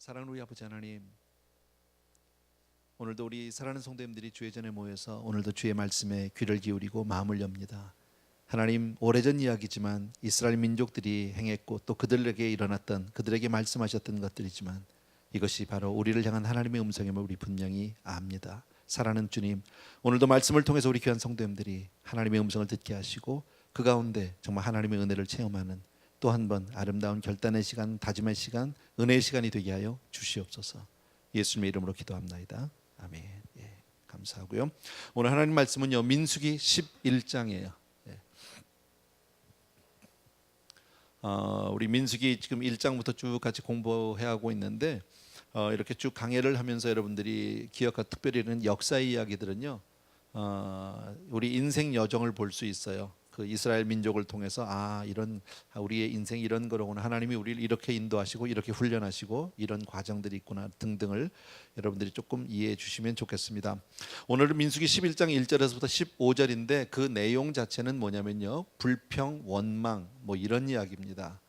사랑하는 우리 아버지 하나님, 오늘도 우리 사랑하는 성도님들이 주의 전에 모여서 오늘도 주의 말씀에 귀를 기울이고 마음을 엽니다. 하나님, 오래전 이야기지만 이스라엘 민족들이 행했고 또 그들에게 일어났던, 그들에게 말씀하셨던 것들이지만 이것이 바로 우리를 향한 하나님의 음성임을 우리 분명히 압니다. 사랑하는 주님, 오늘도 말씀을 통해서 우리 귀한 성도님들이 하나님의 음성을 듣게 하시고 그 가운데 정말 하나님의 은혜를 체험하는 또 한 번 아름다운 결단의 시간, 다짐의 시간, 은혜의 시간이 되게 하여 주시옵소서. 예수님의 이름으로 기도합나이다. 아멘. 예, 감사하고요. 오늘 하나님 말씀은요, 민수기 11장이에요. 우리 민수기 지금 1장부터 쭉 같이 공부해하고 있는데 이렇게 쭉 강해를 하면서 여러분들이 기억하고 특별히는 역사의 이야기들은요, 우리 인생 여정을 볼 수 있어요. 그 이스라엘 민족을 통해서 이런 우리의 인생이 이런 거로구나, 하나님이 우리를 이렇게 인도하시고 이렇게 훈련하시고 이런 과정들이 있구나 등등을 여러분들이 조금 이해해 주시면 좋겠습니다. 오늘은 민수기 11장 1절에서부터 15절인데 그 내용 자체는 뭐냐면요, 불평, 원망 뭐 이런 이야기입니다.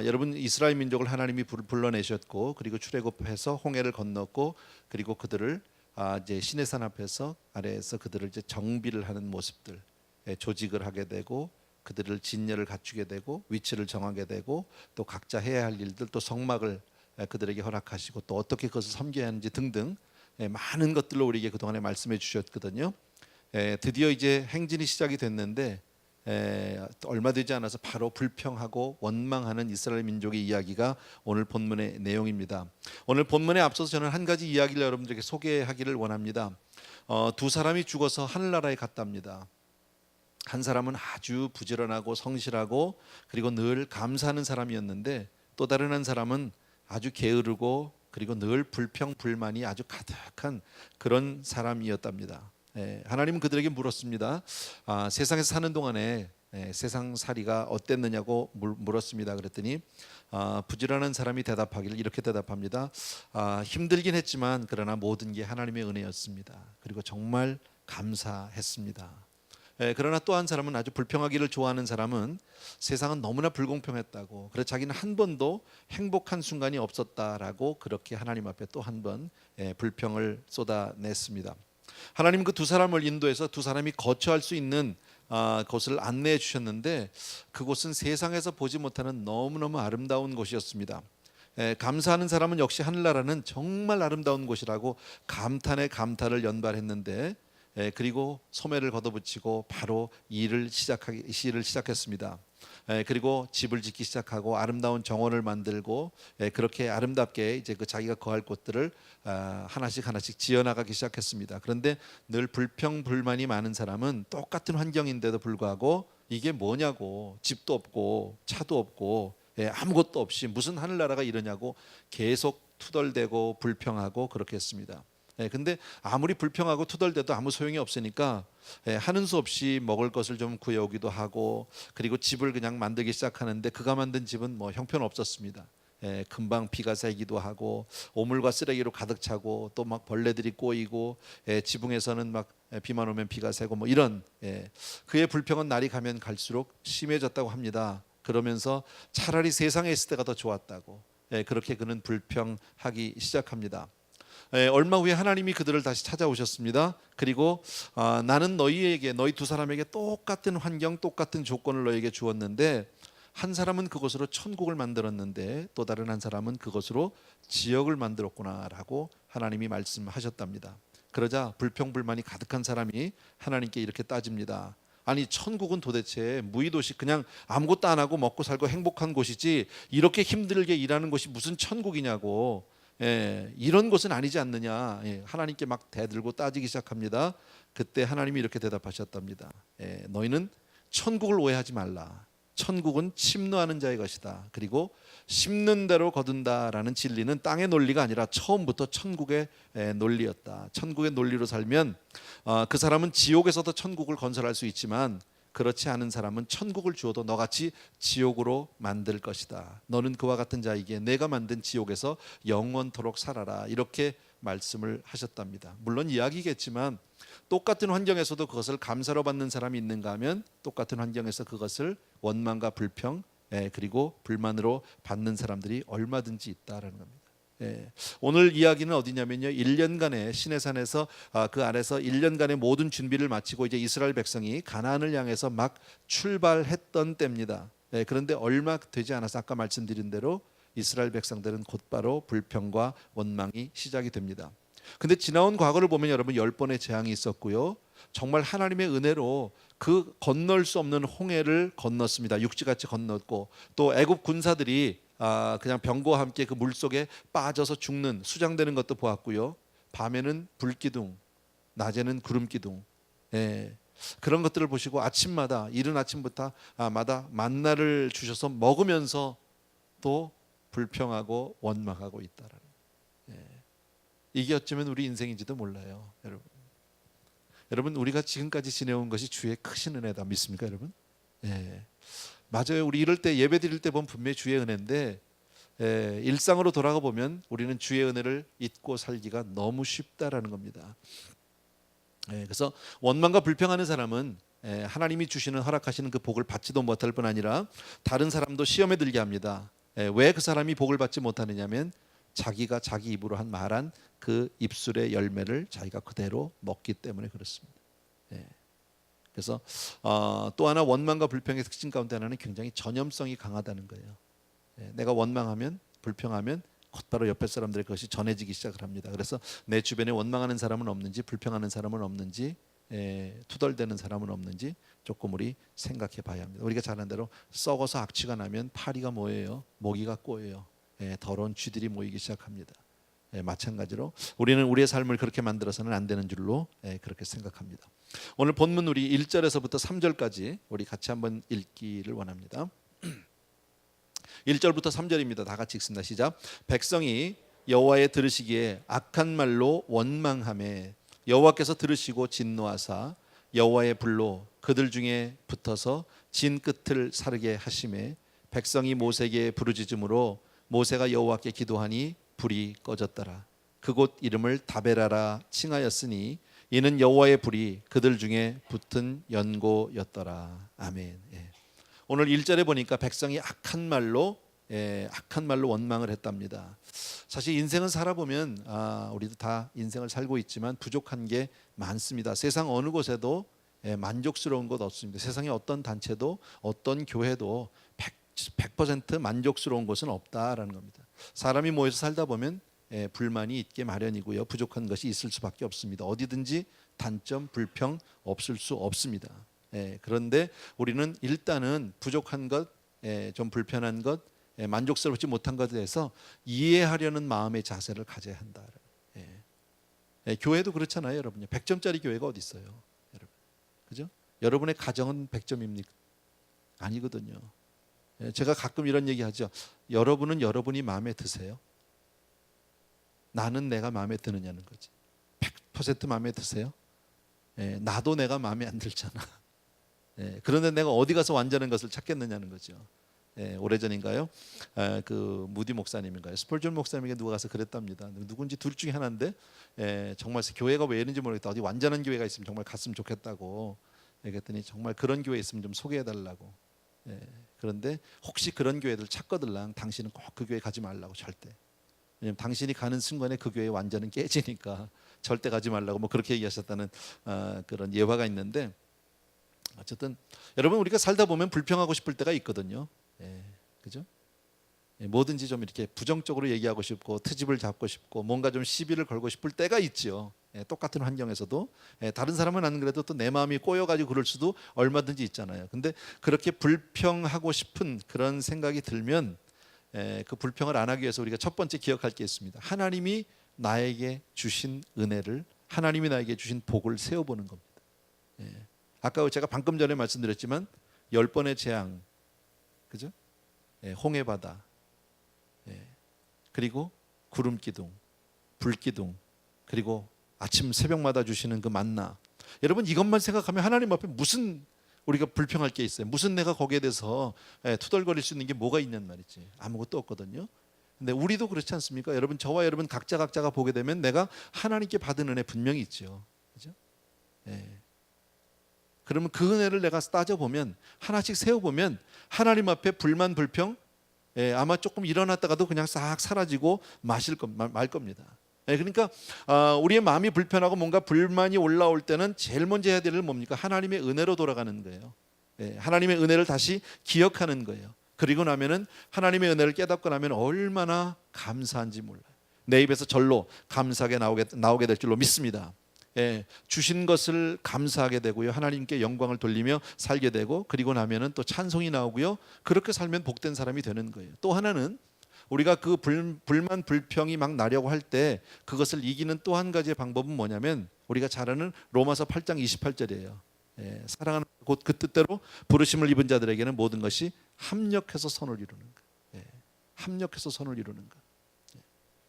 여러분, 이스라엘 민족을 하나님이 불러내셨고 그리고 출애굽해서 홍해를 건넜고 그리고 그들을 이제 시내산 앞에서 아래에서 그들을 이제 정비를 하는 모습들, 조직을 하게 되고 그들을 진열을 갖추게 되고 위치를 정하게 되고 또 각자 해야 할 일들, 또 성막을 그들에게 허락하시고 또 어떻게 그것을 섬겨야 하는지 등등 많은 것들로 우리에게 그동안에 말씀해 주셨거든요. 드디어 이제 행진이 시작이 됐는데 얼마 되지 않아서 바로 불평하고 원망하는 이스라엘 민족의 이야기가 오늘 본문의 내용입니다. 오늘 본문에 앞서서 저는 한 가지 이야기를 여러분들에게 소개하기를 원합니다. 두 사람이 죽어서 하늘나라에 갔답니다. 한 사람은 아주 부지런하고 성실하고 그리고 늘 감사하는 사람이었는데 또 다른 한 사람은 아주 게으르고 그리고 늘 불평 불만이 아주 가득한 그런 사람이었답니다. 하나님은 그들에게 물었습니다. 세상에서 사는 동안에 세상살이가 어땠느냐고 물었습니다. 그랬더니 부지런한 사람이 대답하기를 이렇게 대답합니다. 힘들긴 했지만 그러나 모든 게 하나님의 은혜였습니다. 그리고 정말 감사했습니다. 그러나 또 한 사람은, 아주 불평하기를 좋아하는 사람은 세상은 너무나 불공평했다고, 그래서 자기는 한 번도 행복한 순간이 없었다라고 그렇게 하나님 앞에 또 한 번 불평을 쏟아냈습니다. 하나님 그 두 사람을 인도해서 두 사람이 거처할 수 있는 곳을 안내해 주셨는데 그곳은 세상에서 보지 못하는 너무너무 아름다운 곳이었습니다. 감사하는 사람은 역시 하늘나라는 정말 아름다운 곳이라고 감탄에 감탄을 연발했는데 그리고 소매를 걷어붙이고 바로 시를 시작했습니다. 그리고 집을 짓기 시작하고 아름다운 정원을 만들고 그렇게 아름답게 이제 그 자기가 거할 곳들을 하나씩 지어나가기 시작했습니다. 그런데 늘 불평 불만이 많은 사람은 똑같은 환경인데도 불구하고 이게 뭐냐고, 집도 없고 차도 없고 아무것도 없이 무슨 하늘나라가 이러냐고 계속 투덜대고 불평하고 그렇게 했습니다. 근데 아무리 불평하고 투덜대도 아무 소용이 없으니까 하는 수 없이 먹을 것을 좀 구해오기도 하고 그리고 집을 그냥 만들기 시작하는데 그가 만든 집은 뭐 형편없었습니다. 금방 비가 새기도 하고 오물과 쓰레기로 가득 차고 또 막 벌레들이 꼬이고 지붕에서는 막 비만 오면 비가 새고 뭐 이런 그의 불평은 날이 가면 갈수록 심해졌다고 합니다. 그러면서 차라리 세상에 있을 때가 더 좋았다고 그렇게 그는 불평하기 시작합니다. 얼마 후에 하나님이 그들을 다시 찾아오셨습니다. 그리고 나는 너희 두 사람에게 똑같은 환경, 똑같은 조건을 너에게 주었는데 한 사람은 그것으로 천국을 만들었는데 또 다른 한 사람은 그것으로 지옥을 만들었구나라고 하나님이 말씀하셨답니다. 그러자 불평불만이 가득한 사람이 하나님께 이렇게 따집니다. 아니, 천국은 도대체 무의도시 그냥 아무것도 안 하고 먹고 살고 행복한 곳이지 이렇게 힘들게 일하는 곳이 무슨 천국이냐고, 이런 것은 아니지 않느냐, 하나님께 막 대들고 따지기 시작합니다. 그때 하나님이 이렇게 대답하셨답니다. 너희는 천국을 오해하지 말라. 천국은 침노하는 자의 것이다. 그리고 심는 대로 거둔다라는 진리는 땅의 논리가 아니라 처음부터 천국의 논리였다. 천국의 논리로 살면 그 사람은 지옥에서도 천국을 건설할 수 있지만 그렇지 않은 사람은 천국을 주어도 너같이 지옥으로 만들 것이다. 너는 그와 같은 자에게 내가 만든 지옥에서 영원토록 살아라. 이렇게 말씀을 하셨답니다. 물론 이야기겠지만 똑같은 환경에서도 그것을 감사로 받는 사람이 있는가 하면 똑같은 환경에서 그것을 원망과 불평 그리고 불만으로 받는 사람들이 얼마든지 있다라는 겁니다. 예. 오늘 이야기는 어디냐면요. 1년간의 시내산에서 그 안에서 1년간의 모든 준비를 마치고 이제 이스라엘 백성이 가나안을 향해서 막 출발했던 때입니다. 예. 그런데 얼마 되지 않아서 아까 말씀드린 대로 이스라엘 백성들은 곧바로 불평과 원망이 시작이 됩니다. 근데 지나온 과거를 보면 여러분 10번의 재앙이 있었고요. 정말 하나님의 은혜로 그 건널 수 없는 홍해를 건넜습니다. 육지같이 건넜고 또 애굽 군사들이 그냥 병거와 함께 그 물속에 빠져서 죽는 수장되는 것도 보았고요. 밤에는 불기둥, 낮에는 구름기둥. 예. 그런 것들을 보시고 아침마다 이른 아침부터 마다 만나를 주셔서 먹으면서 또 불평하고 원망하고 있다라는. 예. 이게 어쩌면 우리 인생인지도 몰라요, 여러분. 여러분 우리가 지금까지 지내온 것이 주의 크신 은혜다 믿습니까, 여러분? 예. 맞아요. 우리 이럴 때 예배 드릴 때 보면 분명히 주의 은혜인데 일상으로 돌아가 보면 우리는 주의 은혜를 잊고 살기가 너무 쉽다라는 겁니다. 그래서 원망과 불평하는 사람은 하나님이 주시는 허락하시는 그 복을 받지도 못할 뿐 아니라 다른 사람도 시험에 들게 합니다. 왜 그 사람이 복을 받지 못하느냐면 자기가 자기 입으로 말한 그 입술의 열매를 자기가 그대로 먹기 때문에 그렇습니다. 그래서 또 하나 원망과 불평의 특징 가운데 하나는 굉장히 전염성이 강하다는 거예요. 내가 원망하면 불평하면 곧바로 옆에 사람들의 것이 전해지기 시작을 합니다. 그래서 내 주변에 원망하는 사람은 없는지 불평하는 사람은 없는지 투덜대는 사람은 없는지 조금 우리 생각해 봐야 합니다. 우리가 잘 아는 대로 썩어서 악취가 나면 파리가 뭐예요? 모기가 꼬여요. 더러운 쥐들이 모이기 시작합니다. 마찬가지로 우리는 우리의 삶을 그렇게 만들어서는 안 되는 줄로 그렇게 생각합니다. 오늘 본문 우리 1절에서부터 3절까지 우리 같이 한번 읽기를 원합니다. 1절부터 3절입니다. 다 같이 읽습니다. 시작. 백성이 여호와의 들으시기에 악한 말로 원망하매 여호와께서 들으시고 진노하사 여호와의 불로 그들 중에 붙어서 진 끝을 사르게 하시매 백성이 모세에게 부르짖음으로 모세가 여호와께 기도하니 불이 꺼졌더라. 그곳 이름을 다베라라 칭하였으니 이는 여호와의 불이 그들 중에 붙은 연고였더라. 아멘. 오늘 1절에 보니까 백성이 악한 말로 원망을 했답니다. 사실 인생은 살아보면 우리도 다 인생을 살고 있지만 부족한 게 많습니다. 세상 어느 곳에도 만족스러운 것 없습니다. 세상의 어떤 단체도 어떤 교회도 100% 만족스러운 곳은 없다라는 겁니다. 사람이 모여서 살다 보면 불만이 있게 마련이고요. 부족한 것이 있을 수밖에 없습니다. 어디든지 단점, 불평 없을 수 없습니다. 그런데 우리는 일단은 부족한 것, 좀 불편한 것, 만족스럽지 못한 것에 대해서 이해하려는 마음의 자세를 가져야 한다. 교회도 그렇잖아요, 여러분요. 100점짜리 교회가 어디 있어요, 여러분? 그죠? 여러분의 가정은 100점입니까? 아니거든요. 제가 가끔 이런 얘기하죠. 여러분은 여러분이 마음에 드세요? 나는 내가 마음에 드느냐는 거지. 100% 마음에 드세요? 나도 내가 마음에 안 들잖아. 그런데 내가 어디 가서 완전한 것을 찾겠느냐는 거죠. 오래전인가요? 그 무디 목사님인가요? 스펄전 목사님에게 누가 가서 그랬답니다. 누군지 둘 중에 하나인데 정말 교회가 왜 이런지 모르겠다. 어디 완전한 교회가 있으면 정말 갔으면 좋겠다고. 그랬더니 정말 그런 교회 있으면 좀 소개해달라고. 그런데 혹시 그런 교회들 찾거들랑 당신은 꼭 그 교회 가지 말라고 절대. 왜냐면 당신이 가는 순간에 그 교회의 완전은 깨지니까 절대 가지 말라고 뭐 그렇게 얘기하셨다는 그런 예화가 있는데 어쨌든 여러분 우리가 살다 보면 불평하고 싶을 때가 있거든요. 그죠? 뭐든지 좀 이렇게 부정적으로 얘기하고 싶고 트집을 잡고 싶고 뭔가 좀 시비를 걸고 싶을 때가 있죠. 똑같은 환경에서도 다른 사람은 안 그래도 또 내 마음이 꼬여가지고 그럴 수도 얼마든지 있잖아요. 근데 그렇게 불평하고 싶은 그런 생각이 들면 그 불평을 안 하기 위해서 우리가 첫 번째 기억할 게 있습니다. 하나님이 나에게 주신 은혜를 하나님이 나에게 주신 복을 세워보는 겁니다. 아까 제가 방금 전에 말씀드렸지만 10번의 재앙, 그죠? 홍해바다, 그리고 구름기둥, 불기둥, 그리고 아침 새벽마다 주시는 그 만나. 여러분 이것만 생각하면 하나님 앞에 무슨 우리가 불평할 게 있어요? 무슨 내가 거기에 대해서 투덜거릴 수 있는 게 뭐가 있냔 말이지. 아무것도 없거든요. 근데 우리도 그렇지 않습니까? 여러분 저와 여러분 각자가 보게 되면 내가 하나님께 받은 은혜 분명히 있죠. 그죠? 그러면 그 은혜를 내가 따져보면 하나씩 세워보면 하나님 앞에 불만 불평 아마 조금 일어났다가도 그냥 싹 사라지고 말 겁니다. 그러니까 우리의 마음이 불편하고 뭔가 불만이 올라올 때는 제일 먼저 해야 될 일은 뭡니까? 하나님의 은혜로 돌아가는 거예요. 하나님의 은혜를 다시 기억하는 거예요. 그리고 나면은 하나님의 은혜를 깨닫고 나면 얼마나 감사한지 몰라요. 내 입에서 절로 감사하게 나오게 될 줄로 믿습니다. 주신 것을 감사하게 되고요, 하나님께 영광을 돌리며 살게 되고, 그리고 나면은 또 찬송이 나오고요, 그렇게 살면 복된 사람이 되는 거예요. 또 하나는 우리가 그 불만 불평이 막 나려고 할 때 그것을 이기는 또 한 가지의 방법은 뭐냐면, 우리가 잘 아는 로마서 8장 28절이에요. 사랑하는 곧 그 뜻대로 부르심을 입은 자들에게는 모든 것이 합력해서 선을 이루는 것. 합력해서 선을 이루는 것.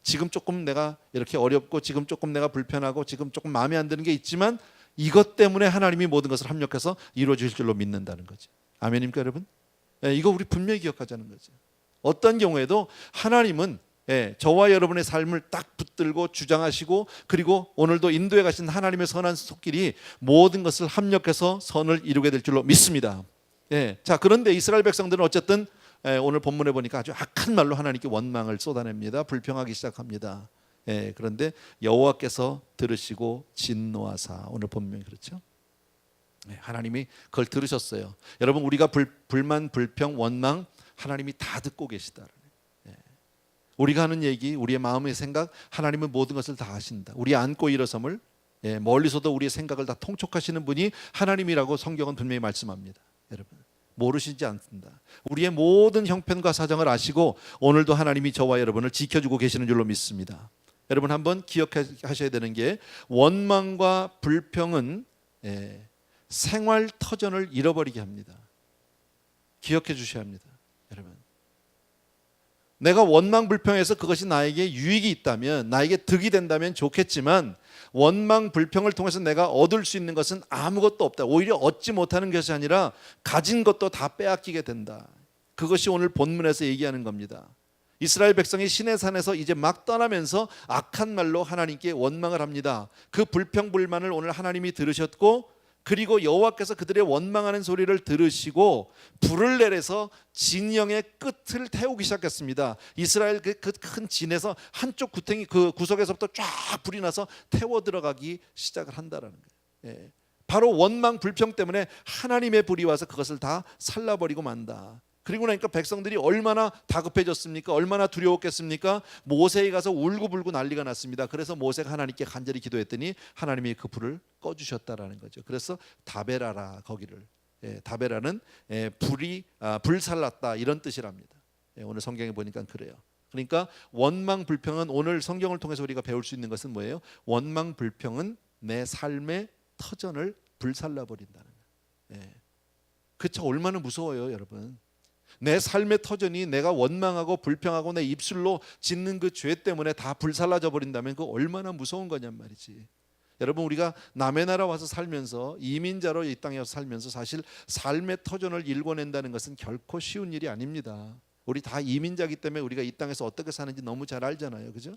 지금 조금 내가 이렇게 어렵고, 지금 조금 내가 불편하고, 지금 조금 마음에 안 드는 게 있지만 이것 때문에 하나님이 모든 것을 합력해서 이루어 주실 줄로 믿는다는 거죠. 아멘입니까 여러분? 이거 우리 분명히 기억하자는 거죠. 어떤 경우에도 하나님은 저와 여러분의 삶을 딱 붙들고 주장하시고, 그리고 오늘도 인도에 가신 하나님의 선한 손길이 모든 것을 합력해서 선을 이루게 될 줄로 믿습니다. 자, 그런데 이스라엘 백성들은 어쨌든 오늘 본문에 보니까 아주 악한 말로 하나님께 원망을 쏟아냅니다. 불평하기 시작합니다. 그런데 여호와께서 들으시고 진노하사, 오늘 본문이 그렇죠. 하나님이 그걸 들으셨어요. 여러분, 우리가 불만, 불평, 원망 하나님이 다 듣고 계시다. 우리가 하는 얘기, 우리의 마음의 생각, 하나님은 모든 것을 다 아신다. 우리 안고 일어섬을 멀리서도 우리의 생각을 다 통촉하시는 분이 하나님이라고 성경은 분명히 말씀합니다. 여러분, 모르시지 않습니다. 우리의 모든 형편과 사정을 아시고 오늘도 하나님이 저와 여러분을 지켜주고 계시는 줄로 믿습니다. 여러분, 한번 기억하셔야 되는 게, 원망과 불평은 생활 터전을 잃어버리게 합니다. 기억해 주셔야 합니다. 여러분, 내가 원망 불평해서 그것이 나에게 유익이 있다면, 나에게 득이 된다면 좋겠지만, 원망 불평을 통해서 내가 얻을 수 있는 것은 아무것도 없다. 오히려 얻지 못하는 것이 아니라 가진 것도 다 빼앗기게 된다. 그것이 오늘 본문에서 얘기하는 겁니다. 이스라엘 백성이 시내산에서 이제 막 떠나면서 악한 말로 하나님께 원망을 합니다. 그 불평 불만을 오늘 하나님이 들으셨고, 그리고 여호와께서 그들의 원망하는 소리를 들으시고 불을 내려서 진영의 끝을 태우기 시작했습니다. 이스라엘 그 큰 진에서 한쪽 구덩이 그 구석에서부터 쫙 불이 나서 태워 들어가기 시작을 한다라는 거예요. 바로 원망 불평 때문에 하나님의 불이 와서 그것을 다 살라버리고 만다. 그리고 나니까 백성들이 얼마나 다급해졌습니까? 얼마나 두려웠겠습니까? 모세에 가서 울고불고 난리가 났습니다. 그래서 모세가 하나님께 간절히 기도했더니 하나님이 그 불을 꺼주셨다라는 거죠. 그래서 다베라라, 거기를 다베라는 불이 불살랐다, 이런 뜻이랍니다. 오늘 성경에 보니까 그래요. 그러니까 원망 불평은, 오늘 성경을 통해서 우리가 배울 수 있는 것은 뭐예요? 원망 불평은 내 삶의 터전을 불살라버린다는 거예요. 그쵸? 얼마나 무서워요 여러분. 내 삶의 터전이 내가 원망하고 불평하고 내 입술로 짓는 그 죄 때문에 다 불살라져 버린다면 그 얼마나 무서운 거냔 말이지. 여러분, 우리가 남의 나라 와서 살면서, 이민자로 이 땅에 와서 살면서 사실 삶의 터전을 일궈낸다는 것은 결코 쉬운 일이 아닙니다. 우리 다 이민자이기 때문에 우리가 이 땅에서 어떻게 사는지 너무 잘 알잖아요. 그죠?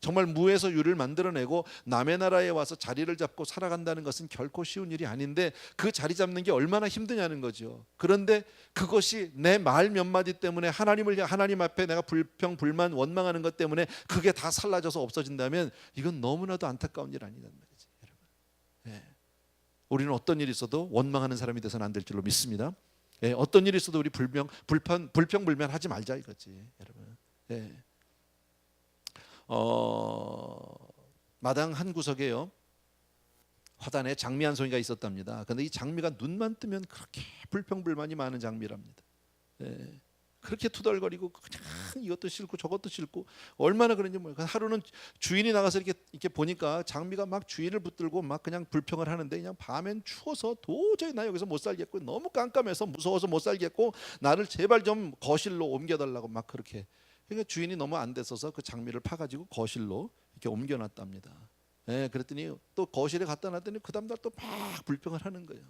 정말 무에서 유를 만들어내고 남의 나라에 와서 자리를 잡고 살아간다는 것은 결코 쉬운 일이 아닌데, 그 자리 잡는 게 얼마나 힘드냐는 거죠. 그런데 그것이 내 말 몇 마디 때문에 하나님 앞에 내가 불평 불만 원망하는 것 때문에 그게 다 살라져서 없어진다면 이건 너무나도 안타까운 일 아니란 말이지, 여러분. 우리는 어떤 일이 있어도 원망하는 사람이 돼서는 안 될 줄로 믿습니다. 어떤 일이 있어도 우리 불평 불만 하지 말자 이거지, 여러분. 마당 한 구석에요, 화단에 장미 한 송이가 있었답니다. 그런데 이 장미가 눈만 뜨면 그렇게 불평불만이 많은 장미랍니다. 그렇게 투덜거리고 그냥 이것도 싫고 저것도 싫고 얼마나 그런지 모르겠어요. 하루는 주인이 나가서 이렇게 보니까 장미가 막 주인을 붙들고 막 그냥 불평을 하는데, 그냥 밤엔 추워서 도저히 나 여기서 못 살겠고, 너무 깜깜해서 무서워서 못 살겠고, 나를 제발 좀 거실로 옮겨달라고 막 그렇게. 그러니까 주인이 너무 안 됐어서 그 장미를 파가지고 거실로 이렇게 옮겨놨답니다. 그랬더니 또 거실에 갖다 놨더니 그 다음날 또 막 불평을 하는 거예요.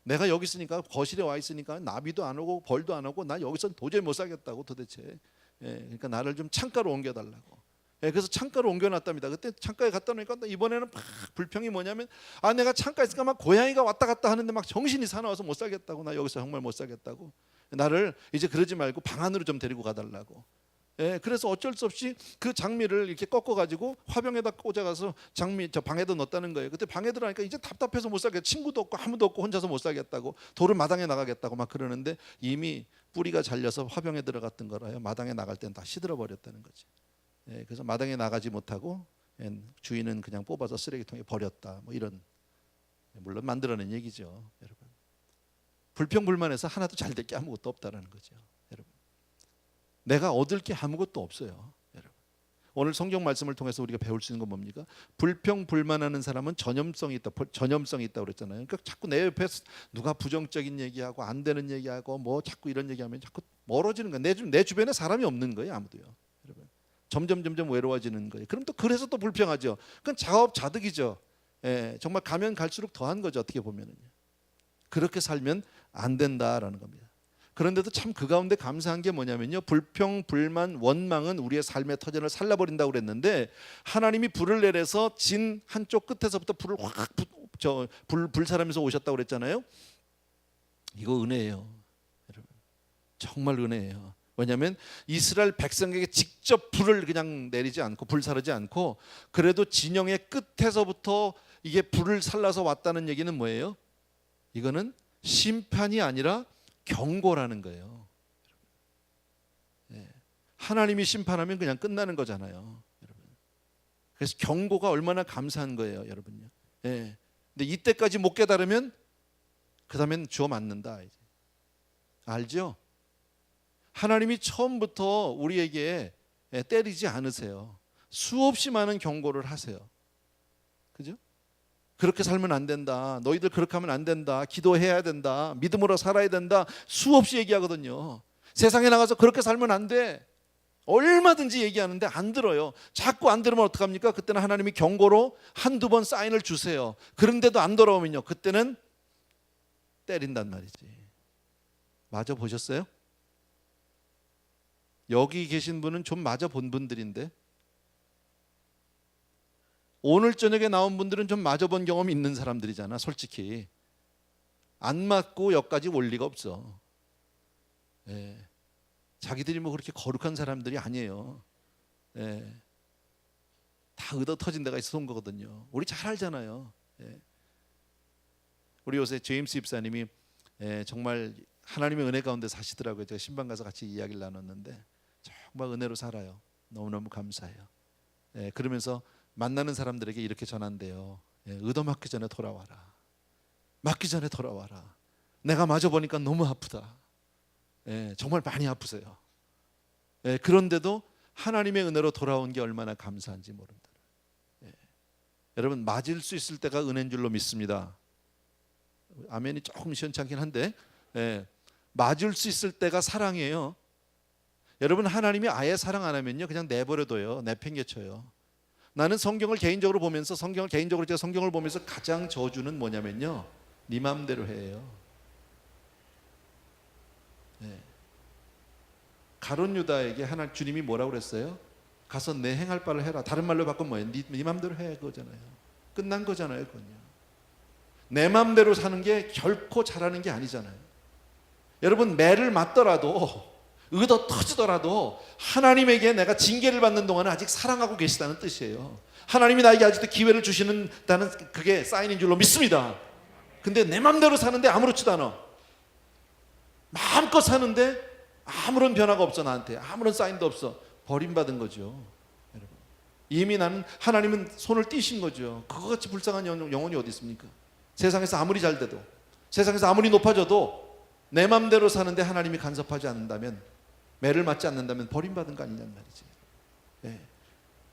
내가 여기 있으니까, 거실에 와 있으니까 나비도 안 오고 벌도 안 오고, 나 여기서 도저히 못 살겠다고 도대체. 그러니까 나를 좀 창가로 옮겨달라고. 그래서 창가로 옮겨놨답니다. 그때 창가에 갖다 놓으니까 이번에는 막 불평이 뭐냐면, 내가 창가에 있으니까 막 고양이가 왔다 갔다 하는데 막 정신이 사나워서 못 살겠다고, 나 여기서 정말 못 살겠다고. 나를 이제 그러지 말고 방 안으로 좀 데리고 가달라고. 예, 그래서 어쩔 수 없이 그 장미를 이렇게 꺾어가지고 화병에다 꽂아가서 장미 저 방에다 넣었다는 거예요. 그때 방에 들어가니까 이제 답답해서 못 살겠다. 친구도 없고 아무도 없고 혼자서 못 살겠다고, 돌을 마당에 나가겠다고 막 그러는데 이미 뿌리가 잘려서 화병에 들어갔던 거라요. 마당에 나갈 때는 다 시들어 버렸다는 거지. 예, 그래서 마당에 나가지 못하고 주인은 그냥 뽑아서 쓰레기통에 버렸다. 뭐 이런, 물론 만들어낸 얘기죠, 여러분. 불평불만해서 하나도 잘 될 게 아무것도 없다라는 거죠, 여러분. 내가 얻을 게 아무것도 없어요, 여러분. 오늘 성경 말씀을 통해서 우리가 배울 수 있는 건 뭡니까? 불평불만하는 사람은 전염성이 있다, 전염성이 있다고 그랬잖아요. 그러니까 자꾸 내 옆에 누가 부정적인 얘기하고 안 되는 얘기하고 뭐 자꾸 이런 얘기하면 자꾸 멀어지는 거야. 내 주변에 사람이 없는 거예요, 아무도요, 여러분. 점점 외로워지는 거예요. 그럼 또 그래서 또 불평하죠. 그건 자업자득이죠. 예, 정말 가면 갈수록 더한 거죠, 어떻게 보면은요. 그렇게 살면 안 된다라는 겁니다. 그런데도 참 그 가운데 감사한 게 뭐냐면요, 불평, 불만, 원망은 우리의 삶의 터전을 살라버린다고 그랬는데, 하나님이 불을 내려서 진 한쪽 끝에서부터 불을 확 불사람에서 오셨다고 그랬잖아요. 이거 은혜예요, 여러분. 정말 은혜예요. 왜냐하면 이스라엘 백성에게 직접 불을 그냥 내리지 않고 불사르지 않고, 그래도 진영의 끝에서부터 이게 불을 살라서 왔다는 얘기는 뭐예요? 이거는 심판이 아니라 경고라는 거예요. 하나님이 심판하면 그냥 끝나는 거잖아요, 여러분. 그래서 경고가 얼마나 감사한 거예요, 여러분요. 근데 이때까지 못 깨달으면 그 다음엔 주워 맞는다, 이제. 알죠? 하나님이 처음부터 우리에게 때리지 않으세요. 수없이 많은 경고를 하세요. 그죠? 그렇게 살면 안 된다. 너희들 그렇게 하면 안 된다. 기도해야 된다. 믿음으로 살아야 된다. 수없이 얘기하거든요. 세상에 나가서 그렇게 살면 안 돼. 얼마든지 얘기하는데 안 들어요. 자꾸 안 들으면 어떡합니까? 그때는 하나님이 경고로 한두 번 사인을 주세요. 그런데도 안 돌아오면요, 그때는 때린단 말이지. 맞아 보셨어요? 여기 계신 분은 좀 맞아 본 분들인데, 오늘 저녁에 나온 분들은 좀 맞아본 경험이 있는 사람들이잖아. 솔직히 안 맞고 여기까지 올 리가 없어. 자기들이 뭐 그렇게 거룩한 사람들이 아니에요. 다 얻어 터진 데가 있어서 온 거거든요. 우리 잘 알잖아요. 우리 요새 제임스 집사님이 정말 하나님의 은혜 가운데 사시더라고요. 제가 신방 가서 같이 이야기를 나눴는데 정말 은혜로 살아요. 너무너무 감사해요. 그러면서 만나는 사람들에게 이렇게 전한대요. 의도 맞기 전에 돌아와라. 맞기 전에 돌아와라. 내가 맞아 보니까 너무 아프다. 정말 많이 아프세요. 그런데도 하나님의 은혜로 돌아온 게 얼마나 감사한지 모른다. 여러분, 맞을 수 있을 때가 은혜인 줄로 믿습니다. 아멘이 조금 시원찮긴 한데, 맞을 수 있을 때가 사랑이에요. 여러분, 하나님이 아예 사랑 안 하면요, 그냥 내버려둬요. 내팽개쳐요. 나는 성경을 개인적으로 보면서 제가 성경을 보면서 가장 저주는 뭐냐면요, 네 마음대로 해요. 가룟 유다에게 주님이 뭐라고 그랬어요? 가서 내 행할 바를 해라. 다른 말로 바꾸면 뭐예요? 네 마음대로 해, 그거잖아요. 끝난 거잖아요, 그건요. 내 마음대로 사는 게 결코 잘하는 게 아니잖아요. 여러분, 매를 맞더라도 얻어 터지더라도 하나님에게 내가 징계를 받는 동안은 아직 사랑하고 계시다는 뜻이에요. 하나님이 나에게 아직도 기회를 주시는다는 그게 사인인 줄로 믿습니다. 근데 내 맘대로 사는데 아무렇지도 않아. 마음껏 사는데 아무런 변화가 없어. 나한테 아무런 사인도 없어. 버림받은 거죠, 여러분. 이미 나는, 하나님은 손을 띄신 거죠. 그거같이 불쌍한 영혼이 어디 있습니까? 세상에서 아무리 잘 돼도, 세상에서 아무리 높아져도 내 맘대로 사는데 하나님이 간섭하지 않는다면, 매를 맞지 않는다면 버림받은 거 아니냔 말이지.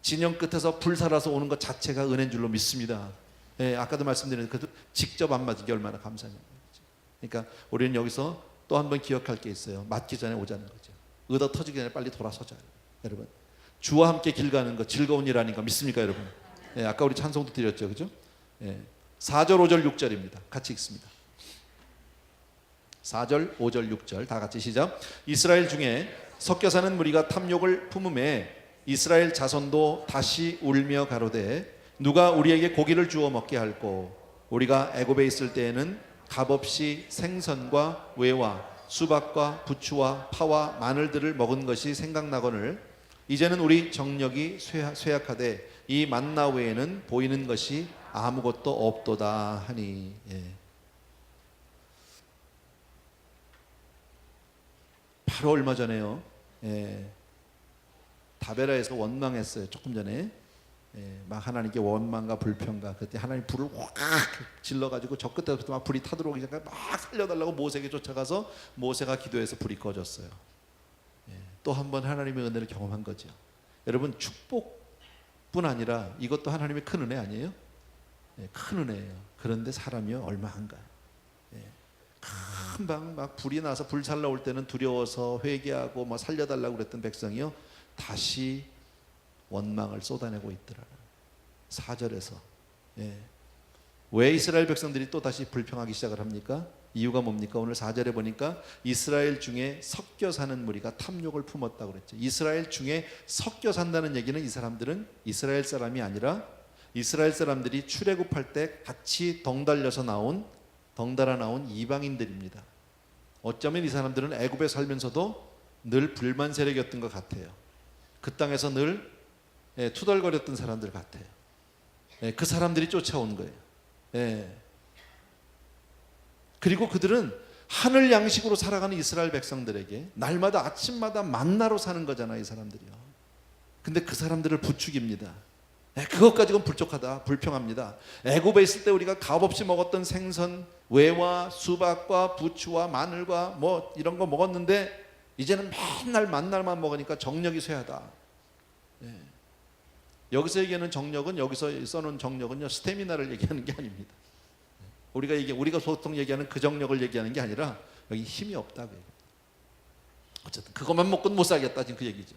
진영 끝에서 불살아서 오는 것 자체가 은혜인 줄로 믿습니다. 아까도 말씀드린 그 직접 안 맞은 게 얼마나 감사한 거죠. 그러니까 우리는 여기서 또 한 번 기억할 게 있어요. 맞기 전에 오자는 거죠. 얻어 터지기 전에 빨리 돌아서자. 여러분, 주와 함께 길 가는 거 즐거운 일 아닌가 믿습니까, 여러분? 아까 우리 찬송도 드렸죠, 그죠? 4절, 5절, 6절입니다. 같이 읽습니다. 4절, 5절, 6절 다 같이 시작. 이스라엘 중에 섞여 사는 무리가 탐욕을 품음에 이스라엘 자손도 다시 울며 가로되 누가 우리에게 고기를 주어 먹게 할꼬. 우리가 애굽에 있을 때에는 값없이 생선과 외와 수박과 부추와 파와 마늘들을 먹은 것이 생각나거늘 이제는 우리 정력이 쇠약하되 이 만나 외에는 보이는 것이 아무것도 없도다 하니. 바로 얼마 전에요. 다베라에서 원망했어요. 조금 전에. 막 하나님께 원망과 불평과 그때 하나님 불을 확 질러가지고 저 끝에부터 막 불이 타들어오기 전에 막 살려달라고 모세에게 쫓아가서 모세가 기도해서 불이 꺼졌어요. 또 한 번 하나님의 은혜를 경험한 거죠. 여러분 축복뿐 아니라 이것도 하나님의 큰 은혜 아니에요? 큰 은혜예요. 그런데 사람이요 얼마한가요? 금방 막 불이 나서 불살 나올 때는 두려워서 회개하고 뭐 살려달라고 그랬던 백성이요 다시 원망을 쏟아내고 있더라. 4절에서 왜 이스라엘 백성들이 또 다시 불평하기 시작을 합니까? 이유가 뭡니까? 오늘 4절에 보니까 이스라엘 중에 섞여 사는 무리가 탐욕을 품었다고 그랬죠. 이스라엘 중에 섞여 산다는 얘기는 이 사람들은 이스라엘 사람이 아니라 이스라엘 사람들이 출애굽할 때 같이 덩달아 나온 이방인들입니다. 어쩌면 이 사람들은 애굽에 살면서도 늘 불만 세력이었던 것 같아요. 그 땅에서 늘 투덜거렸던 사람들 같아요. 그 사람들이 쫓아온 거예요. 그리고 그들은 하늘 양식으로 살아가는 이스라엘 백성들에게 날마다 아침마다 만나로 사는 거잖아요, 이 사람들이요. 근데 그 사람들을 부추깁니다. 그것 가지고는 불족하다, 불평합니다. 애굽에 있을 때 우리가 값없이 먹었던 생선, 외와 수박과 부추와 마늘과 뭐 이런 거 먹었는데 이제는 맨날 만날만 먹으니까 정력이 쇠하다. 여기서 얘기하는 정력은 여기서 써놓은 정력은요 스태미나를 얘기하는 게 아닙니다. 우리가 보통 얘기하는 그 정력을 얘기하는 게 아니라 여기 힘이 없다고. 어쨌든 그것만 먹고는 못 살겠다 지금 그 얘기죠.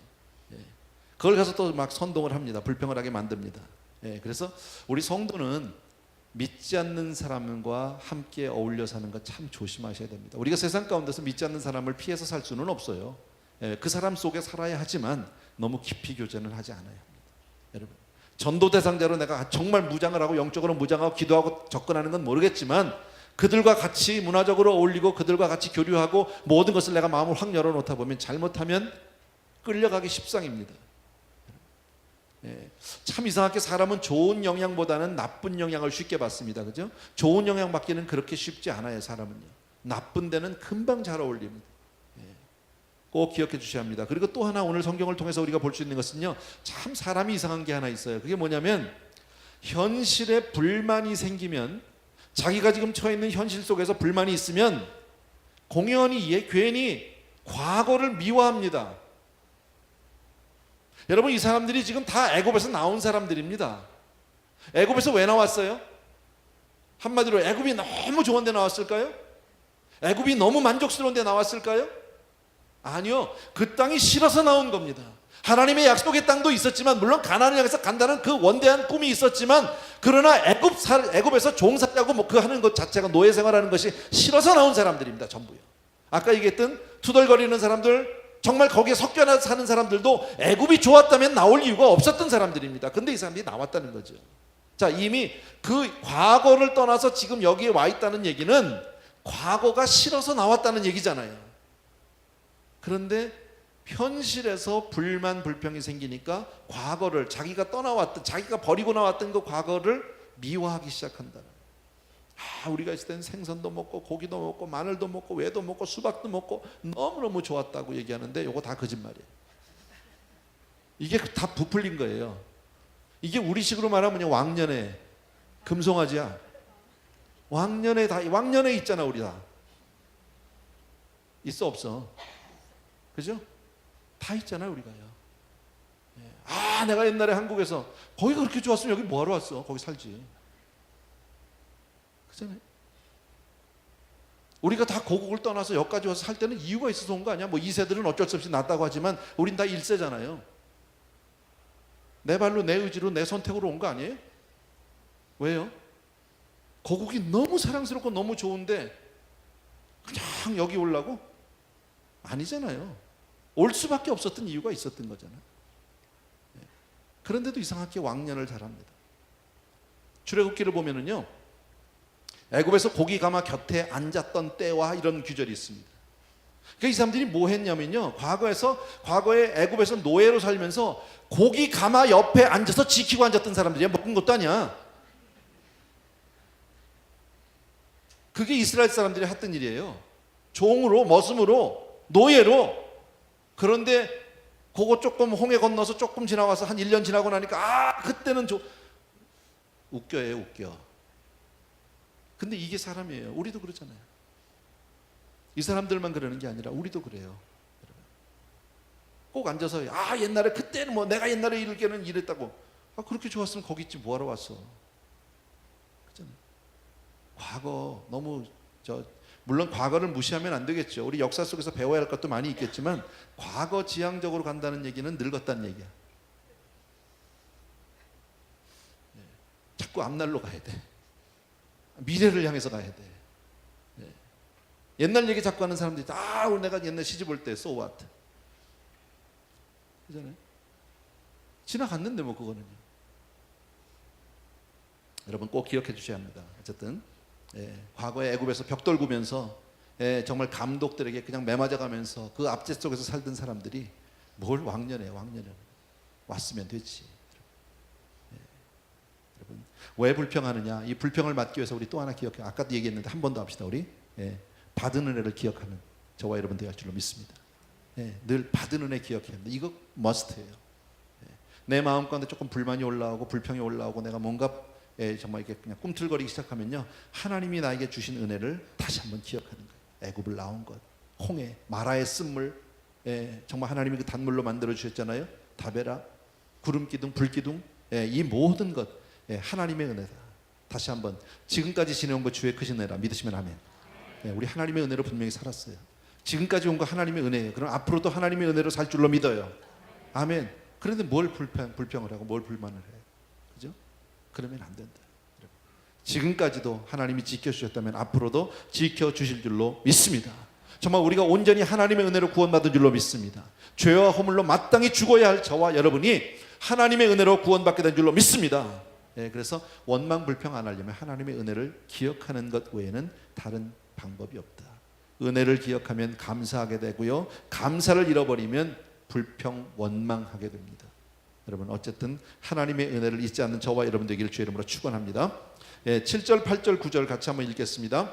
그걸 가서 또 막 선동을 합니다. 불평을 하게 만듭니다. 그래서 우리 성도는 믿지 않는 사람과 함께 어울려 사는 거 참 조심하셔야 됩니다. 우리가 세상 가운데서 믿지 않는 사람을 피해서 살 수는 없어요. 그 사람 속에 살아야 하지만 너무 깊이 교제는 하지 않아야 합니다. 여러분, 전도 대상자로 내가 정말 무장을 하고 영적으로 무장하고 기도하고 접근하는 건 모르겠지만 그들과 같이 문화적으로 어울리고 그들과 같이 교류하고 모든 것을 내가 마음을 확 열어놓다 보면 잘못하면 끌려가기 십상입니다. 참 이상하게 사람은 좋은 영향보다는 나쁜 영향을 쉽게 받습니다. 그죠? 좋은 영향 받기는 그렇게 쉽지 않아요. 사람은요. 나쁜 데는 금방 잘 어울립니다. 꼭 기억해 주셔야 합니다. 그리고 또 하나 오늘 성경을 통해서 우리가 볼 수 있는 것은요, 참 사람이 이상한 게 하나 있어요. 그게 뭐냐면 현실에 불만이 생기면, 자기가 지금 처해 있는 현실 속에서 불만이 있으면 공연히 괜히 과거를 미화합니다. 여러분, 이 사람들이 지금 다 애굽에서 나온 사람들입니다. 애굽에서 왜 나왔어요? 한마디로 애굽이 너무 좋은 데 나왔을까요? 애굽이 너무 만족스러운 데 나왔을까요? 아니요. 그 땅이 싫어서 나온 겁니다. 하나님의 약속의 땅도 있었지만, 물론 가나안을 향해서 간다는 그 원대한 꿈이 있었지만, 그러나 애굽에서 종살이하고 뭐 그 하는 것 자체가, 노예 생활하는 것이 싫어서 나온 사람들입니다. 전부요. 아까 얘기했던 투덜거리는 사람들, 정말 거기에 섞여 사는 사람들도 애굽이 좋았다면 나올 이유가 없었던 사람들입니다. 근데 이 사람들이 나왔다는 거죠. 자, 이미 그 과거를 떠나서 지금 여기에 와 있다는 얘기는 과거가 싫어서 나왔다는 얘기잖아요. 그런데 현실에서 불만 불평이 생기니까 과거를, 자기가 떠나왔던, 자기가 버리고 나왔던 그 과거를 미화하기 시작한다. 우리가 있을 때는 생선도 먹고 고기도 먹고 마늘도 먹고 외도 먹고 수박도 먹고 너무너무 좋았다고 얘기하는데 이거 다 거짓말이에요. 이게 다 부풀린 거예요. 이게 우리식으로 말하면 왕년에 금송아지야. 왕년에 있잖아. 우리 다 있어 없어? 그죠? 다 있잖아요, 우리가요. 내가 옛날에 한국에서 거기가 그렇게 좋았으면 여기 뭐하러 왔어? 거기 살지. 그잖아요. 우리가 다 고국을 떠나서 여기까지 와서 살 때는 이유가 있어서 온 거 아니야? 뭐 2세들은 어쩔 수 없이 낫다고 하지만 우린 다 1세잖아요. 내 발로, 내 의지로, 내 선택으로 온 거 아니에요? 왜요? 고국이 너무 사랑스럽고 너무 좋은데 그냥 여기 오려고? 아니잖아요. 올 수밖에 없었던 이유가 있었던 거잖아요. 그런데도 이상하게 왕년을 잘합니다. 출애굽기를 보면은요, 애굽에서 고기 가마 곁에 앉았던 때와 이런 규절이 있습니다. 그러니까 이 사람들이 뭐 했냐면요, 과거에 애굽에서 노예로 살면서 고기 가마 옆에 앉아서 지키고 앉았던 사람들이야. 먹은 것도 아니야. 그게 이스라엘 사람들이 했던 일이에요. 종으로, 머슴으로, 노예로. 그런데 그거 조금 홍해 건너서 조금 지나와서 한 1년 지나고 나니까 그때는 웃겨요, 웃겨. 근데 이게 사람이에요. 우리도 그러잖아요. 이 사람들만 그러는 게 아니라 우리도 그래요. 꼭 앉아서 옛날에 그때는 뭐 내가 옛날에 이렇게는 이랬다고. 그렇게 좋았으면 거기 있지 뭐하러 왔어. 그렇잖아요. 과거 너무 물론 과거를 무시하면 안 되겠죠. 우리 역사 속에서 배워야 할 것도 많이 있겠지만 과거 지향적으로 간다는 얘기는 늙었다는 얘기야. 자꾸 앞날로 가야 돼. 미래를 향해서 가야 돼. 옛날 얘기 자꾸 하는 사람들이 내가 옛날 시집 올 때 so what? 그잖아요. 지나갔는데 뭐 그거는요. 여러분 꼭 기억해 주셔야 합니다. 어쨌든 과거에 애굽에서 벽돌 구면서 정말 감독들에게 그냥 매맞아가면서 그 압제 속에서 살던 사람들이 뭘 왕년에 왔으면 되지. 여러분 왜 불평하느냐? 이 불평을 막기 위해서 우리 또 하나 기억해. 아까도 얘기했는데 한 번 더 합시다. 우리 받은 은혜를 기억하는 저와 여러분 되할 줄로 믿습니다. 늘 받은 은혜 기억해야 합니다. 이거 머스트예요. 내 마음 가운데 조금 불만이 올라오고 불평이 올라오고 내가 뭔가 정말 이렇게 그냥 꿈틀거리기 시작하면요, 하나님이 나에게 주신 은혜를 다시 한번 기억하는 거예요. 애굽을 나온 것, 홍해, 마라의 쓴물, 정말 하나님이 그 단물로 만들어 주셨잖아요. 다베라, 구름 기둥, 불 기둥, 이 모든 것 하나님의 은혜다. 다시 한번 지금까지 지내온 것 주의 크신 은혜라 믿으시면 아멘. 우리 하나님의 은혜로 분명히 살았어요. 지금까지 온 거 하나님의 은혜예요. 그럼 앞으로도 하나님의 은혜로 살 줄로 믿어요. 아멘. 그런데 뭘 불평을 하고 뭘 불만을 해요? 그죠? 그러면 안 된다. 지금까지도 하나님이 지켜주셨다면 앞으로도 지켜주실 줄로 믿습니다. 정말 우리가 온전히 하나님의 은혜로 구원받은 줄로 믿습니다. 죄와 허물로 마땅히 죽어야 할 저와 여러분이 하나님의 은혜로 구원받게 된 줄로 믿습니다. 그래서 원망 불평 안 하려면 하나님의 은혜를 기억하는 것 외에는 다른 방법이 없다. 은혜를 기억하면 감사하게 되고요, 감사를 잃어버리면 불평 원망하게 됩니다. 여러분 어쨌든 하나님의 은혜를 잊지 않는 저와 여러분 되기를 주의 이름으로 축원합니다. 7절 8절 9절 같이 한번 읽겠습니다.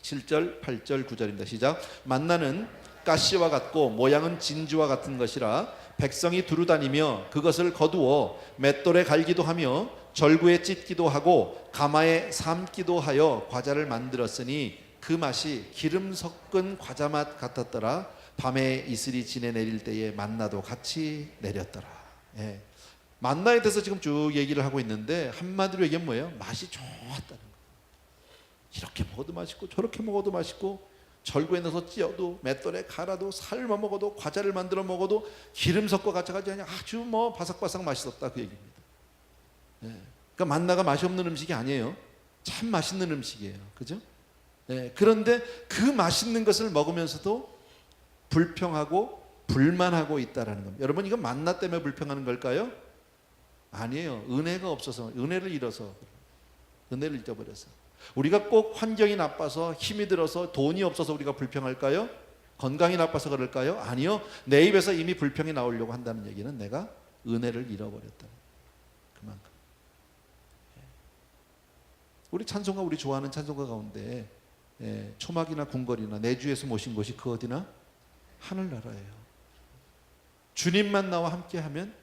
7절 8절 9절입니다. 시작. 만나는 가시와 같고 모양은 진주와 같은 것이라 백성이 두루 다니며 그것을 거두어 맷돌에 갈기도 하며 절구에 찢기도 하고 가마에 삶기도 하여 과자를 만들었으니 그 맛이 기름 섞은 과자 맛 같았더라. 밤에 이슬이 지내 내릴 때에 만나도 같이 내렸더라. 만나에 대해서 지금 쭉 얘기를 하고 있는데 한마디로 얘기하면 뭐예요? 맛이 좋았다는 거예요. 이렇게 먹어도 맛있고 저렇게 먹어도 맛있고 절구에 넣어서 찧어도 맷돌에 갈아도 삶아 먹어도 과자를 만들어 먹어도 기름 섞어 가져가지 않냐, 아주 뭐 바삭바삭 맛있었다 그 얘기입니다. 그러니까 만나가 맛이 없는 음식이 아니에요. 참 맛있는 음식이에요. 그죠? 그런데 그 맛있는 것을 먹으면서도 불평하고 불만하고 있다라는 겁니다. 여러분 이건 만나 때문에 불평하는 걸까요? 아니에요. 은혜가 없어서, 은혜를 잃어서, 은혜를 잊어버려서. 우리가 꼭 환경이 나빠서 힘이 들어서 돈이 없어서 우리가 불평할까요? 건강이 나빠서 그럴까요? 아니요. 내 입에서 이미 불평이 나오려고 한다는 얘기는 내가 은혜를 잃어버렸다. 그만큼. 우리 찬송가, 우리 좋아하는 찬송가 가운데 초막이나 궁궐이나 내 주에서 모신 곳이 그 어디나 하늘나라예요. 주님만 나와 함께하면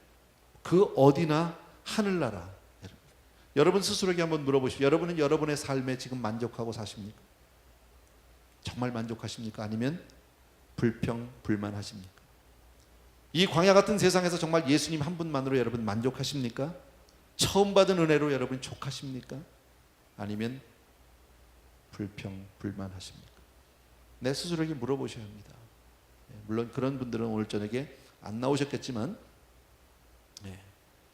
그 어디나 하늘나라. 여러분 스스로에게 한번 물어보십시오. 여러분은 여러분의 삶에 지금 만족하고 사십니까? 정말 만족하십니까? 아니면 불평, 불만하십니까? 이 광야 같은 세상에서 정말 예수님 한 분만으로 여러분 만족하십니까? 처음 받은 은혜로 여러분 족하십니까? 아니면 불평, 불만하십니까? 내 스스로에게 물어보셔야 합니다. 물론 그런 분들은 오늘 저녁에 안 나오셨겠지만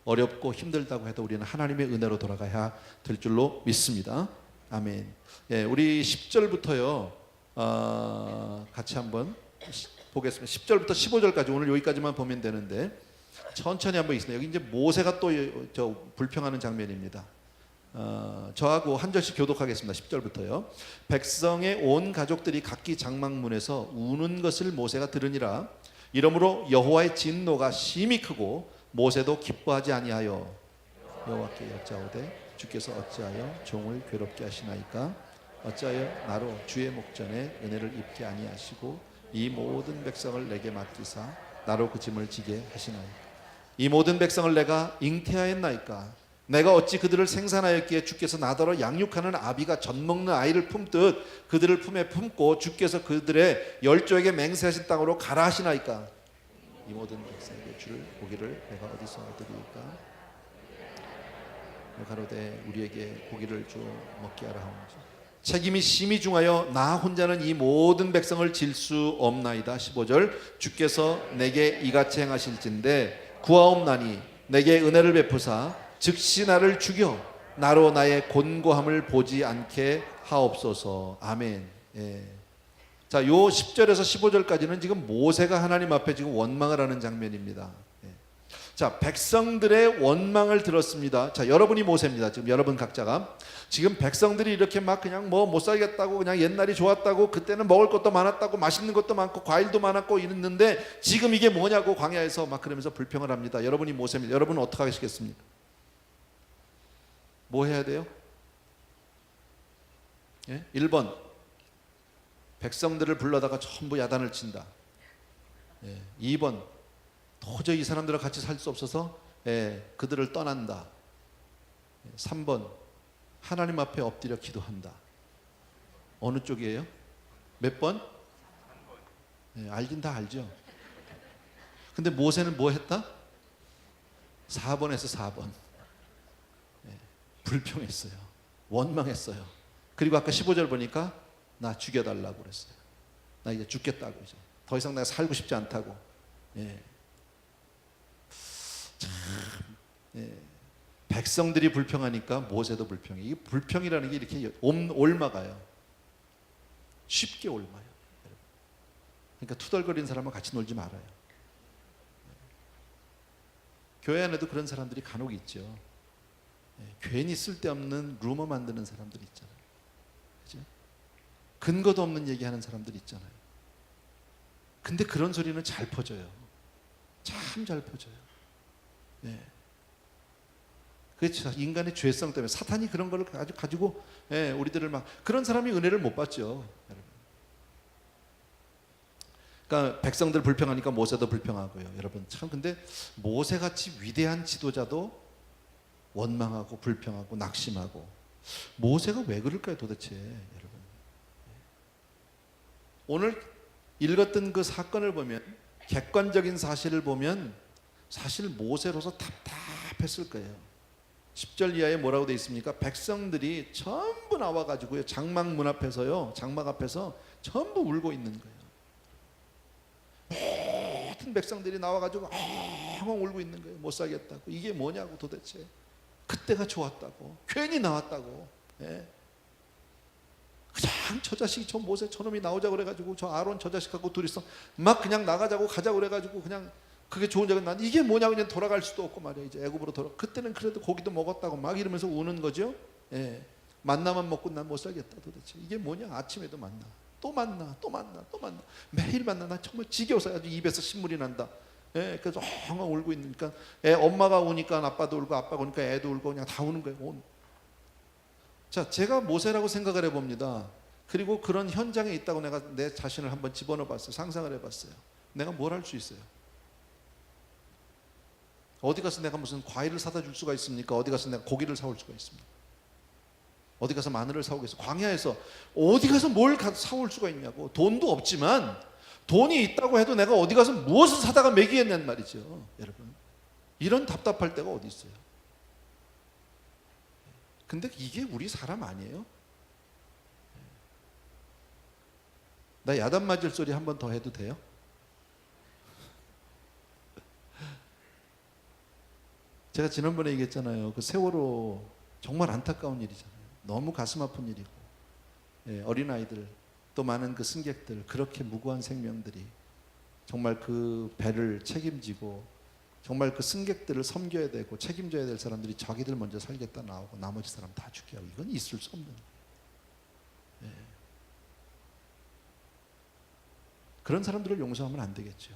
어렵고 힘들다고 해도 우리는 하나님의 은혜로 돌아가야 될 줄로 믿습니다. 아멘. 우리 10절부터요 같이 한번 보겠습니다. 10절부터 15절까지 오늘 여기까지만 보면 되는데 천천히 한번 있습니다. 여기 이제 모세가 또 저 불평하는 장면입니다. 저하고 한 절씩 교독하겠습니다. 10절부터요. 백성의 온 가족들이 각기 장막문에서 우는 것을 모세가 들으니라. 이러므로 여호와의 진노가 심히 크고 모세도 기뻐하지 아니하여 여호와께 여짜오되 주께서 어찌하여 종을 괴롭게 하시나이까? 어찌하여 나로 주의 목전에 은혜를 입게 아니하시고 이 모든 백성을 내게 맡기사 나로 그 짐을 지게 하시나이까? 이 모든 백성을 내가 잉태하였나이까? 내가 어찌 그들을 생산하였기에 주께서 나더러 양육하는 아비가 젖 먹는 아이를 품듯 그들을 품에 품고 주께서 그들의 열조에게 맹세하신 땅으로 가라 하시나이까? 이 모든 백성에게 주를 고기를 내가 어디서 얻으리이까? 가로되 우리에게 고기를 주 먹게 하라 하옵소서. 책임이 심히 중하여 나 혼자는 이 모든 백성을 질 수 없나이다. 15절 주께서 내게 이같이 행하실진대 구하옵나니 내게 은혜를 베푸사 즉시 나를 죽여 나로 나의 곤고함을 보지 않게 하옵소서. 아멘. 예. 자, 요 10절에서 15절까지는 지금 모세가 하나님 앞에 지금 원망을 하는 장면입니다. 예. 자, 백성들의 원망을 들었습니다. 자, 여러분이 모세입니다. 지금 여러분 각자가 지금 백성들이 이렇게 막 그냥 뭐 못 살겠다고 그냥 옛날이 좋았다고 그때는 먹을 것도 많았다고 맛있는 것도 많고 과일도 많았고 이랬는데 지금 이게 뭐냐고 광야에서 막 그러면서 불평을 합니다. 여러분이 모세입니다. 여러분은 어떻게 하시겠습니까? 뭐 해야 돼요? 예? 1번 백성들을 불러다가 전부 야단을 친다. 예. 2번 도저히 이 사람들과 같이 살 수 없어서 그들을 떠난다. 3번 하나님 앞에 엎드려 기도한다. 어느 쪽이에요? 몇 번? 알긴 다 알죠. 근데 모세는 뭐 했다? 4번에서 4번 불평했어요. 원망했어요. 그리고 아까 15절 보니까 나 죽여달라고 그랬어요. 나 이제 죽겠다고 이제. 더 이상 내가 살고 싶지 않다고. 참, 백성들이 불평하니까 모세도 불평해. 이 불평이라는 게 이렇게 옮아가요. 쉽게 옮아요. 그러니까 투덜거리는 사람과 같이 놀지 말아요. 교회 안에도 그런 사람들이 간혹 있죠. 괜히 쓸데없는 루머 만드는 사람들이 있잖아요. 그죠? 근거도 없는 얘기하는 사람들이 있잖아요. 근데 그런 소리는 잘 퍼져요. 참 잘 퍼져요. 그렇죠. 인간의 죄성 때문에 사탄이 그런 걸 가지고 우리들을 막 그런 사람이 은혜를 못 받죠. 여러분. 그러니까 백성들 불평하니까 모세도 불평하고요. 여러분 참 근데 모세같이 위대한 지도자도 원망하고 불평하고 낙심하고 모세가 왜 그럴까요 도대체 여러분. 오늘 읽었던 그 사건을 보면 객관적인 사실을 보면 사실 모세로서 답답했을 거예요. 10절 이하에 뭐라고 되어 있습니까? 백성들이 전부 나와가지고요 장막 문 앞에서요 장막 앞에서 전부 울고 있는 거예요. 모든 백성들이 나와가지고 엉엉 울고 있는 거예요. 못 살겠다고. 이게 뭐냐고 도대체. 그때가 좋았다고. 괜히 나왔다고. 그냥 저 자식이 저 모세 저놈이 나오자고 그래가지고 저 아론 저 자식하고 둘이서 막 그냥 나가자고 가자고 그래가지고 그냥 그게 좋은 적은 난 이게 뭐냐고 그냥 돌아갈 수도 없고 말이야. 이제 애굽으로 돌아. 그때는 그래도 고기도 먹었다고 막 이러면서 우는 거죠. 만나만 먹고 난 못 살겠다 도대체. 이게 뭐냐. 아침에도 만나. 또 만나. 또 만나. 또 만나. 매일 만나. 나 정말 지겨워서 아주 입에서 신물이 난다. 그래서 엉엉 울고 있으니까 엄마가 우니까 아빠도 울고 아빠가 우니까 애도 울고 그냥 다 우는 거예요. 자, 제가 모세라고 생각을 해봅니다. 그리고 그런 현장에 있다고 내가 내 자신을 한번 집어넣어 봤어요. 상상을 해봤어요. 내가 뭘 할 수 있어요? 어디 가서 내가 무슨 과일을 사다 줄 수가 있습니까? 어디 가서 내가 고기를 사올 수가 있습니까? 어디 가서 마늘을 사오겠어? 광야에서 어디 가서 뭘 사올 수가 있냐고. 돈도 없지만 돈이 있다고 해도 내가 어디 가서 무엇을 사다가 먹이겠냐는 말이죠. 여러분 이런 답답할 때가 어디 있어요. 근데 이게 우리 사람 아니에요? 나 야단 맞을 소리 한 번 더 해도 돼요? 제가 지난번에 얘기했잖아요. 그 세월호 정말 안타까운 일이잖아요. 너무 가슴 아픈 일이고 어린아이들 또 많은 그 승객들 그렇게 무고한 생명들이 정말 그 배를 책임지고 정말 그 승객들을 섬겨야 되고 책임져야 될 사람들이 자기들 먼저 살겠다 나오고 나머지 사람 다 죽게 하고, 이건 있을 수 없는. 예. 그런 사람들을 용서하면 안 되겠죠.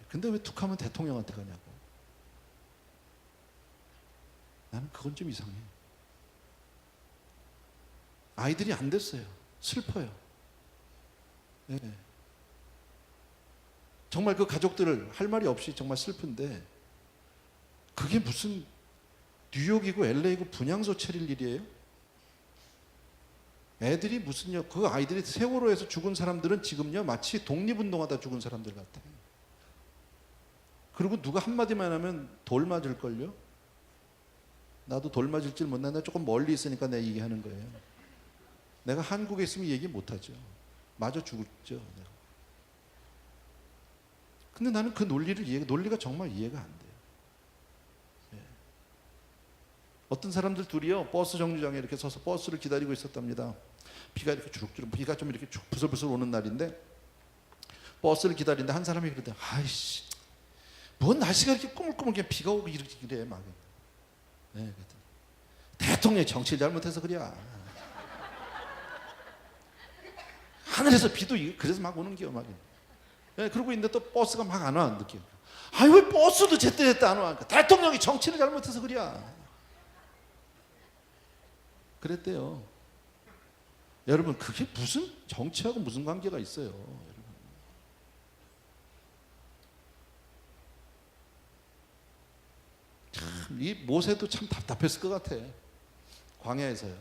근데 왜 툭하면 대통령한테 가냐고. 나는 그건 좀 이상해. 아이들이 안 됐어요. 슬퍼요. 예. 정말 그 가족들을 할 말이 없이 정말 슬픈데, 그게 무슨 뉴욕이고 LA고 분향소 차릴 일이에요? 애들이 무슨요? 그 아이들이 세월호에서 죽은 사람들은 지금요 마치 독립운동하다 죽은 사람들 같아요. 그리고 누가 한마디만 하면 돌 맞을걸요? 나도 돌 맞을 줄 몰랐는데 조금 멀리 있으니까 내가 얘기하는 거예요. 내가 한국에 있으면 얘기 못하죠. 맞아 죽었죠. 내가. 근데 나는 그 논리가 정말 이해가 안 돼요. 예. 어떤 사람들 둘이요 버스 정류장에 이렇게 서서 버스를 기다리고 있었답니다. 비가 이렇게 주룩주룩, 비가 좀 이렇게 부슬부슬 오는 날인데 버스를 기다리는데 한 사람이 그러대, 아이씨, 뭔 날씨가 이렇게 꾸물꾸물 그냥 비가 오고 이렇게 그래 막. 네, 대통령이 정치를 잘못해서 그래. 하늘에서 비도 그래서 막 오는 게요 막. 네, 그러고 있는데 또 버스가 막 안 와, 늦게. 아니 왜 버스도 제때 안 와? 대통령이 정치를 잘못해서 그래. 그랬대요. 여러분, 그게 무슨 정치하고 무슨 관계가 있어요, 여러분. 참, 이 모세도 참 답답했을 것 같아. 광야에서요.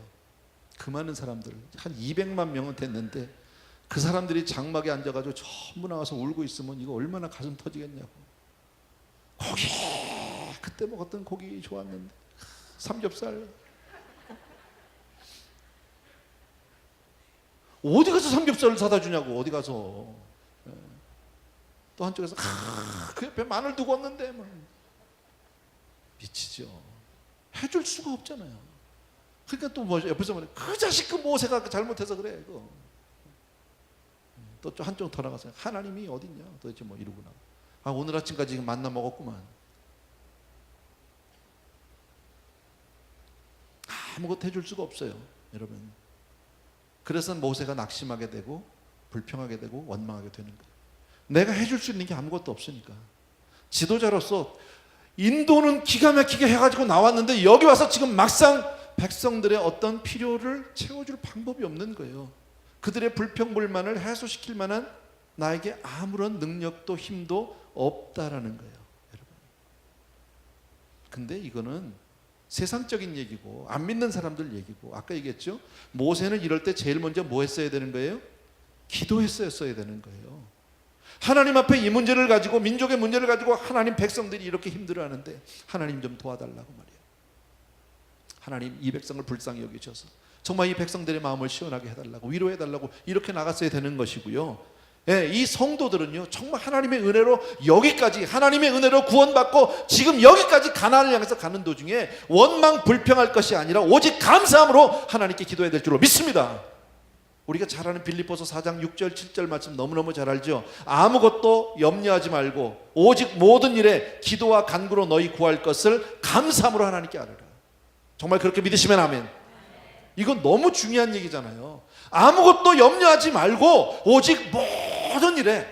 그 많은 사람들, 한 200만 명은 됐는데 그 사람들이 장막에 앉아가지고 전부 나와서 울고 있으면 이거 얼마나 가슴 터지겠냐고. 고기, 그때 먹었던 고기 좋았는데, 삼겹살. 어디 가서 삼겹살을 사다 주냐고, 어디 가서. 또 한쪽에서 그 옆에 마늘 두고 왔는데 뭐. 미치죠. 해줄 수가 없잖아요. 그러니까 또 뭐 옆에서 말해, 그 자식 그 모세가 잘못해서 그래. 그거. 또 한쪽 더 나가서 하나님이 어딨냐 도대체 뭐 이러구나. 아, 오늘 아침까지 만나 먹었구만. 아무것도 해줄 수가 없어요, 여러분. 그래서 모세가 낙심하게 되고 불평하게 되고 원망하게 되는 거예요. 내가 해줄 수 있는 게 아무것도 없으니까. 지도자로서 인도는 기가 막히게 해가지고 나왔는데 여기 와서 지금 막상 백성들의 어떤 필요를 채워줄 방법이 없는 거예요. 그들의 불평불만을 해소시킬 만한 나에게 아무런 능력도 힘도 없다라는 거예요, 여러분. 근데 이거는 세상적인 얘기고 안 믿는 사람들 얘기고, 아까 얘기했죠? 모세는 이럴 때 제일 먼저 뭐 했어야 되는 거예요? 기도했어야 되는 거예요. 하나님 앞에 이 문제를 가지고, 민족의 문제를 가지고 하나님, 백성들이 이렇게 힘들어하는데 하나님 좀 도와달라고 말이에요. 하나님, 이 백성을 불쌍히 여기셔서 정말 이 백성들의 마음을 시원하게 해달라고, 위로해달라고 이렇게 나갔어야 되는 것이고요. 예, 이 성도들은요 정말 하나님의 은혜로 여기까지, 하나님의 은혜로 구원받고 지금 여기까지 가나안을 향해서 가는 도중에 원망 불평할 것이 아니라 오직 감사함으로 하나님께 기도해야 될 줄로 믿습니다. 우리가 잘 아는 빌립보서 4장 6절 7절 말씀 너무너무 잘 알죠. 아무것도 염려하지 말고 오직 모든 일에 기도와 간구로 너희 구할 것을 감사함으로 하나님께 아뢰라. 정말 그렇게 믿으시면 아멘. 이건 너무 중요한 얘기잖아요. 아무것도 염려하지 말고 오직 모든 일에,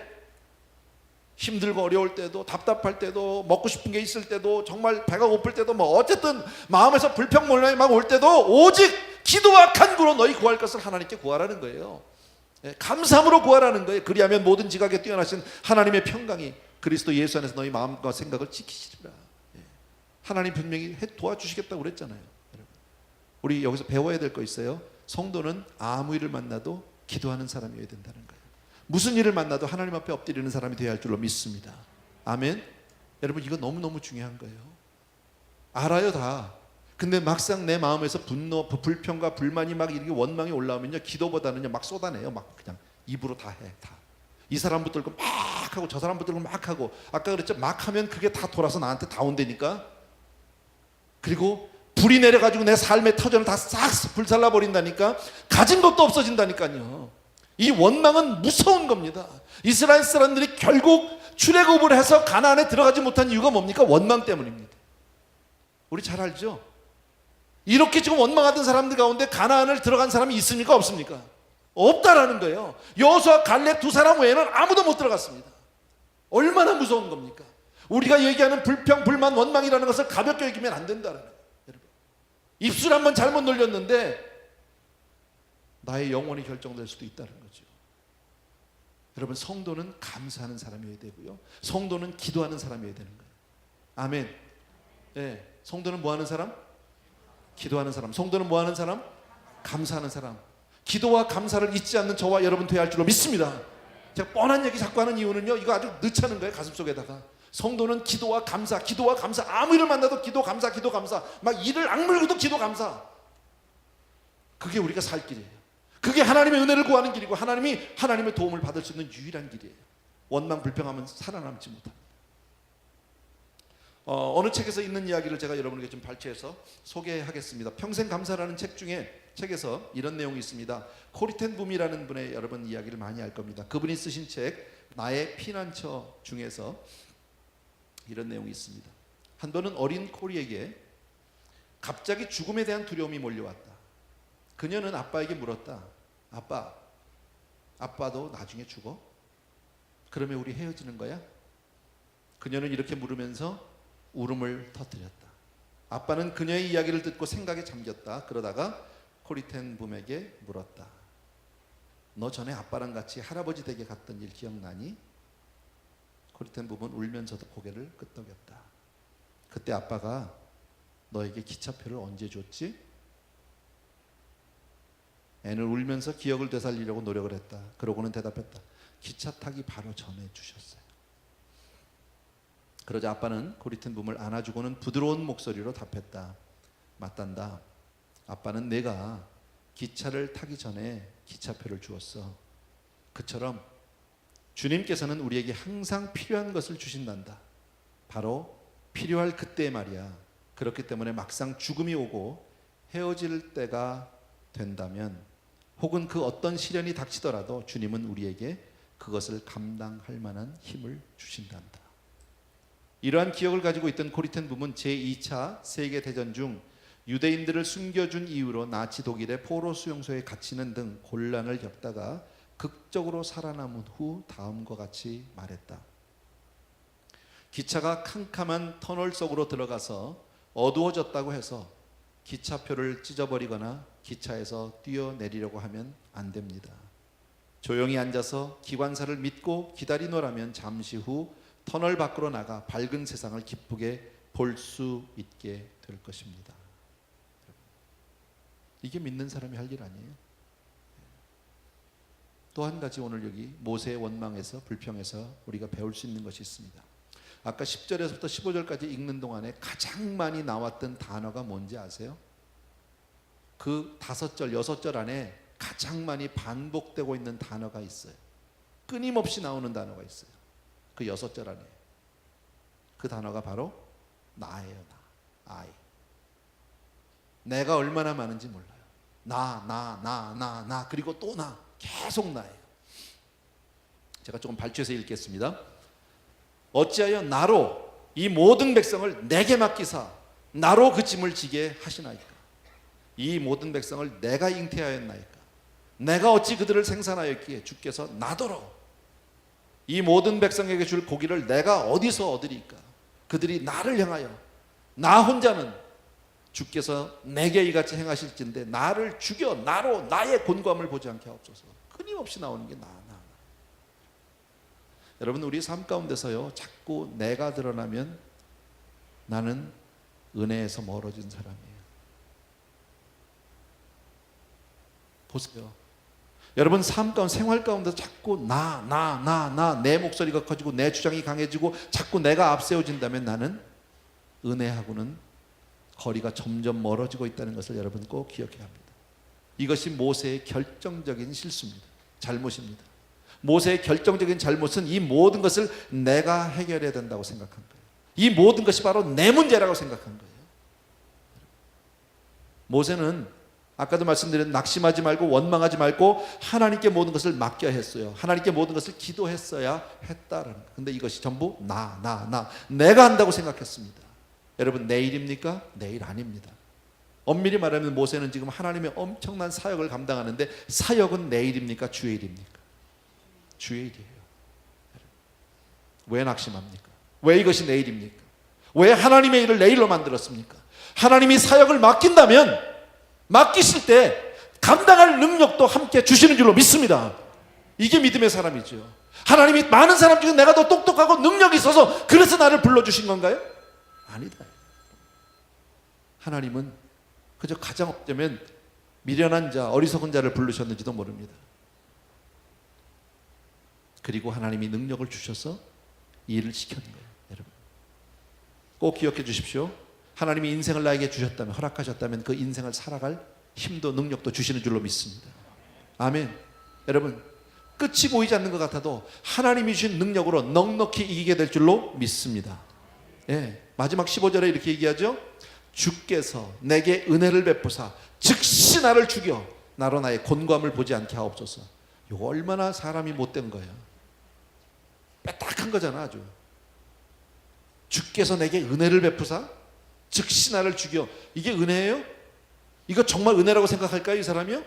힘들고 어려울 때도, 답답할 때도, 먹고 싶은 게 있을 때도, 정말 배가 고플 때도, 뭐 어쨌든 마음에서 불평불만이 막 올 때도 오직 기도와 간구로 너희 구할 것을 하나님께 구하라는 거예요. 감사함으로 구하라는 거예요. 그리하면 모든 지각에 뛰어나신 하나님의 평강이 그리스도 예수 안에서 너희 마음과 생각을 지키시리라. 하나님 분명히 도와주시겠다고 그랬잖아요. 우리 여기서 배워야 될 거 있어요. 성도는 아무 일을 만나도 기도하는 사람이어야 된다는 거예요. 무슨 일을 만나도 하나님 앞에 엎드리는 사람이 되어야 할 줄로 믿습니다. 아멘. 여러분, 이거 너무너무 중요한 거예요. 알아요, 다. 근데 막상 내 마음에서 분노, 불평과 불만이 막 이렇게 원망이 올라오면요, 기도보다는요 막 쏟아내요. 막 그냥 입으로 다 해. 다. 이 사람 붙들고 막 하고 저 사람 붙들고 막 하고, 아까 그랬죠, 막 하면 그게 다 돌아서 나한테 다 온다니까. 그리고 불이 내려가지고 내 삶의 터전을 다 싹 불살라 버린다니까. 가진 것도 없어진다니까요. 이 원망은 무서운 겁니다. 이스라엘 사람들이 결국 출애굽을 해서 가나안에 들어가지 못한 이유가 뭡니까? 원망 때문입니다. 우리 잘 알죠? 이렇게 지금 원망하던 사람들 가운데 가나안을 들어간 사람이 있습니까? 없습니까? 없다라는 거예요. 여호수아 갈렙 두 사람 외에는 아무도 못 들어갔습니다. 얼마나 무서운 겁니까? 우리가 얘기하는 불평, 불만, 원망이라는 것을 가볍게 여기면 안 된다는 거예요. 여러분, 입술 한번 잘못 놀렸는데 나의 영혼이 결정될 수도 있다는 거죠. 여러분, 성도는 감사하는 사람이어야 되고요, 성도는 기도하는 사람이어야 되는 거예요. 아멘. 네, 성도는 뭐 하는 사람? 기도하는 사람. 성도는 뭐 하는 사람? 감사하는 사람. 기도와 감사를 잊지 않는 저와 여러분 되어야 할 줄로 믿습니다. 제가 뻔한 얘기 자꾸 하는 이유는요, 이거 아주 넣자는 거예요, 가슴속에다가. 성도는 기도와 감사, 기도와 감사. 아무 일을 만나도 기도 감사, 기도 감사. 막 이를 악물고도 기도 감사. 그게 우리가 살 길이에요. 그게 하나님의 은혜를 구하는 길이고 하나님의 도움을 받을 수 있는 유일한 길이에요. 원망 불평하면 살아남지 못합니다. 어느 책에서 있는 이야기를 제가 여러분에게 좀 발췌해서 소개하겠습니다. 평생 감사라는 책에서 이런 내용이 있습니다. 코리 텐 붐이라는 분의 여러분 이야기를 많이 알 겁니다. 그분이 쓰신 책 나의 피난처 중에서 이런 내용이 있습니다. 한 번은 어린 코리에게 갑자기 죽음에 대한 두려움이 몰려왔다. 그녀는 아빠에게 물었다. 아빠도 나중에 죽어? 그러면 우리 헤어지는 거야? 그녀는 이렇게 물으면서 울음을 터뜨렸다. 아빠는 그녀의 이야기를 듣고 생각에 잠겼다. 그러다가 코리 텐 붐에게 물었다. 너 전에 아빠랑 같이 할아버지 댁에 갔던 일 기억나니? 코리 텐 붐은 울면서도 고개를 끄덕였다. 그때 아빠가 너에게 기차표를 언제 줬지? 애는 울면서 기억을 되살리려고 노력을 했다. 그러고는 대답했다. 기차 타기 바로 전에 주셨어요. 그러자 아빠는 코리 텐 붐을 안아주고는 부드러운 목소리로 답했다. 맞단다. 아빠는 내가 기차를 타기 전에 기차표를 주었어. 그처럼 주님께서는 우리에게 항상 필요한 것을 주신단다. 바로 필요할 그때 말이야. 그렇기 때문에 막상 죽음이 오고 헤어질 때가 된다면, 혹은 그 어떤 시련이 닥치더라도 주님은 우리에게 그것을 감당할 만한 힘을 주신단다. 이러한 기억을 가지고 있던 코리 텐 붐은 제2차 세계대전 중 유대인들을 숨겨준 이유로 나치 독일의 포로 수용소에 갇히는 등 곤란을 겪다가 극적으로 살아남은 후 다음과 같이 말했다. 기차가 캄캄한 터널 속으로 들어가서 어두워졌다고 해서 기차표를 찢어버리거나 기차에서 뛰어내리려고 하면 안 됩니다. 조용히 앉아서 기관사를 믿고 기다리노라면 잠시 후 터널 밖으로 나가 밝은 세상을 기쁘게 볼 수 있게 될 것입니다. 이게 믿는 사람이 할 일 아니에요? 또 한 가지 오늘 여기 모세의 원망에서 불평에서 우리가 배울 수 있는 것이 있습니다. 아까 10절에서부터 15절까지 읽는 동안에 가장 많이 나왔던 단어가 뭔지 아세요? 그 5절, 6절 안에 가장 많이 반복되고 있는 단어가 있어요. 끊임없이 나오는 단어가 있어요. 그 6절 안에. 그 단어가 바로 나예요. 나. I. 내가 얼마나 많은지 몰라요. 나 그리고 또 나. 계속 나예요. 제가 조금 발췌해서 읽겠습니다. 어찌하여 나로 이 모든 백성을 내게 맡기사 나로 그 짐을 지게 하시나이까? 이 모든 백성을 내가 잉태하였나이까? 내가 어찌 그들을 생산하였기에 주께서 나더러 이 모든 백성에게 줄 고기를 내가 어디서 얻으리까? 그들이 나를 향하여 나 혼자는 주께서 내게 이같이 행하실진데 나를 죽여 나로 나의 곤고함을 보지 않게 하옵소서. 끊임없이 나오는 게 나. 여러분, 우리 삶 가운데서요, 자꾸 내가 드러나면 나는 은혜에서 멀어진 사람이에요. 보세요. 여러분, 삶 가운데, 생활 가운데 자꾸 내 목소리가 커지고 내 주장이 강해지고 자꾸 내가 앞세워진다면 나는 은혜하고는 거리가 점점 멀어지고 있다는 것을 여러분 꼭 기억해야 합니다. 이것이 모세의 결정적인 실수입니다. 잘못입니다. 모세의 결정적인 잘못은 이 모든 것을 내가 해결해야 된다고 생각한 거예요. 이 모든 것이 바로 내 문제라고 생각한 거예요. 모세는 아까도 말씀드린 낙심하지 말고 원망하지 말고 하나님께 모든 것을 맡겨야 했어요. 하나님께 모든 것을 기도했어야 했다라는 거예요. 근데 이것이 전부 내가 한다고 생각했습니다. 여러분, 내일입니까? 내일 아닙니다. 엄밀히 말하면 모세는 지금 하나님의 엄청난 사역을 감당하는데, 사역은 내일입니까? 주일입니까? 주일이에요. 왜 낙심합니까? 왜 이것이 내일입니까? 왜 하나님의 일을 내일로 만들었습니까? 하나님이 사역을 맡긴다면 맡기실 때 감당할 능력도 함께 주시는 줄로 믿습니다. 이게 믿음의 사람이죠. 하나님이 많은 사람 중에 내가 더 똑똑하고 능력이 있어서 그래서 나를 불러주신 건가요? 아니다. 하나님은 그저 가장 없다면 미련한 자, 어리석은 자를 부르셨는지도 모릅니다. 그리고 하나님이 능력을 주셔서 이 일을 시켰는 거예요. 여러분, 꼭 기억해 주십시오. 하나님이 인생을 나에게 주셨다면, 허락하셨다면 그 인생을 살아갈 힘도 능력도 주시는 줄로 믿습니다. 아멘. 여러분, 끝이 보이지 않는 것 같아도 하나님이 주신 능력으로 넉넉히 이기게 될 줄로 믿습니다. 예, 마지막 15절에 이렇게 얘기하죠. 주께서 내게 은혜를 베푸사 즉시 나를 죽여 나로 나의 곤고함을 보지 않게 하옵소서. 이거 얼마나 사람이 못된 거예요. 빼딱한 거잖아. 아주. 주께서 내게 은혜를 베푸사 즉시 나를 죽여. 이게 은혜예요? 이거 정말 은혜라고 생각할까요, 이 사람이요?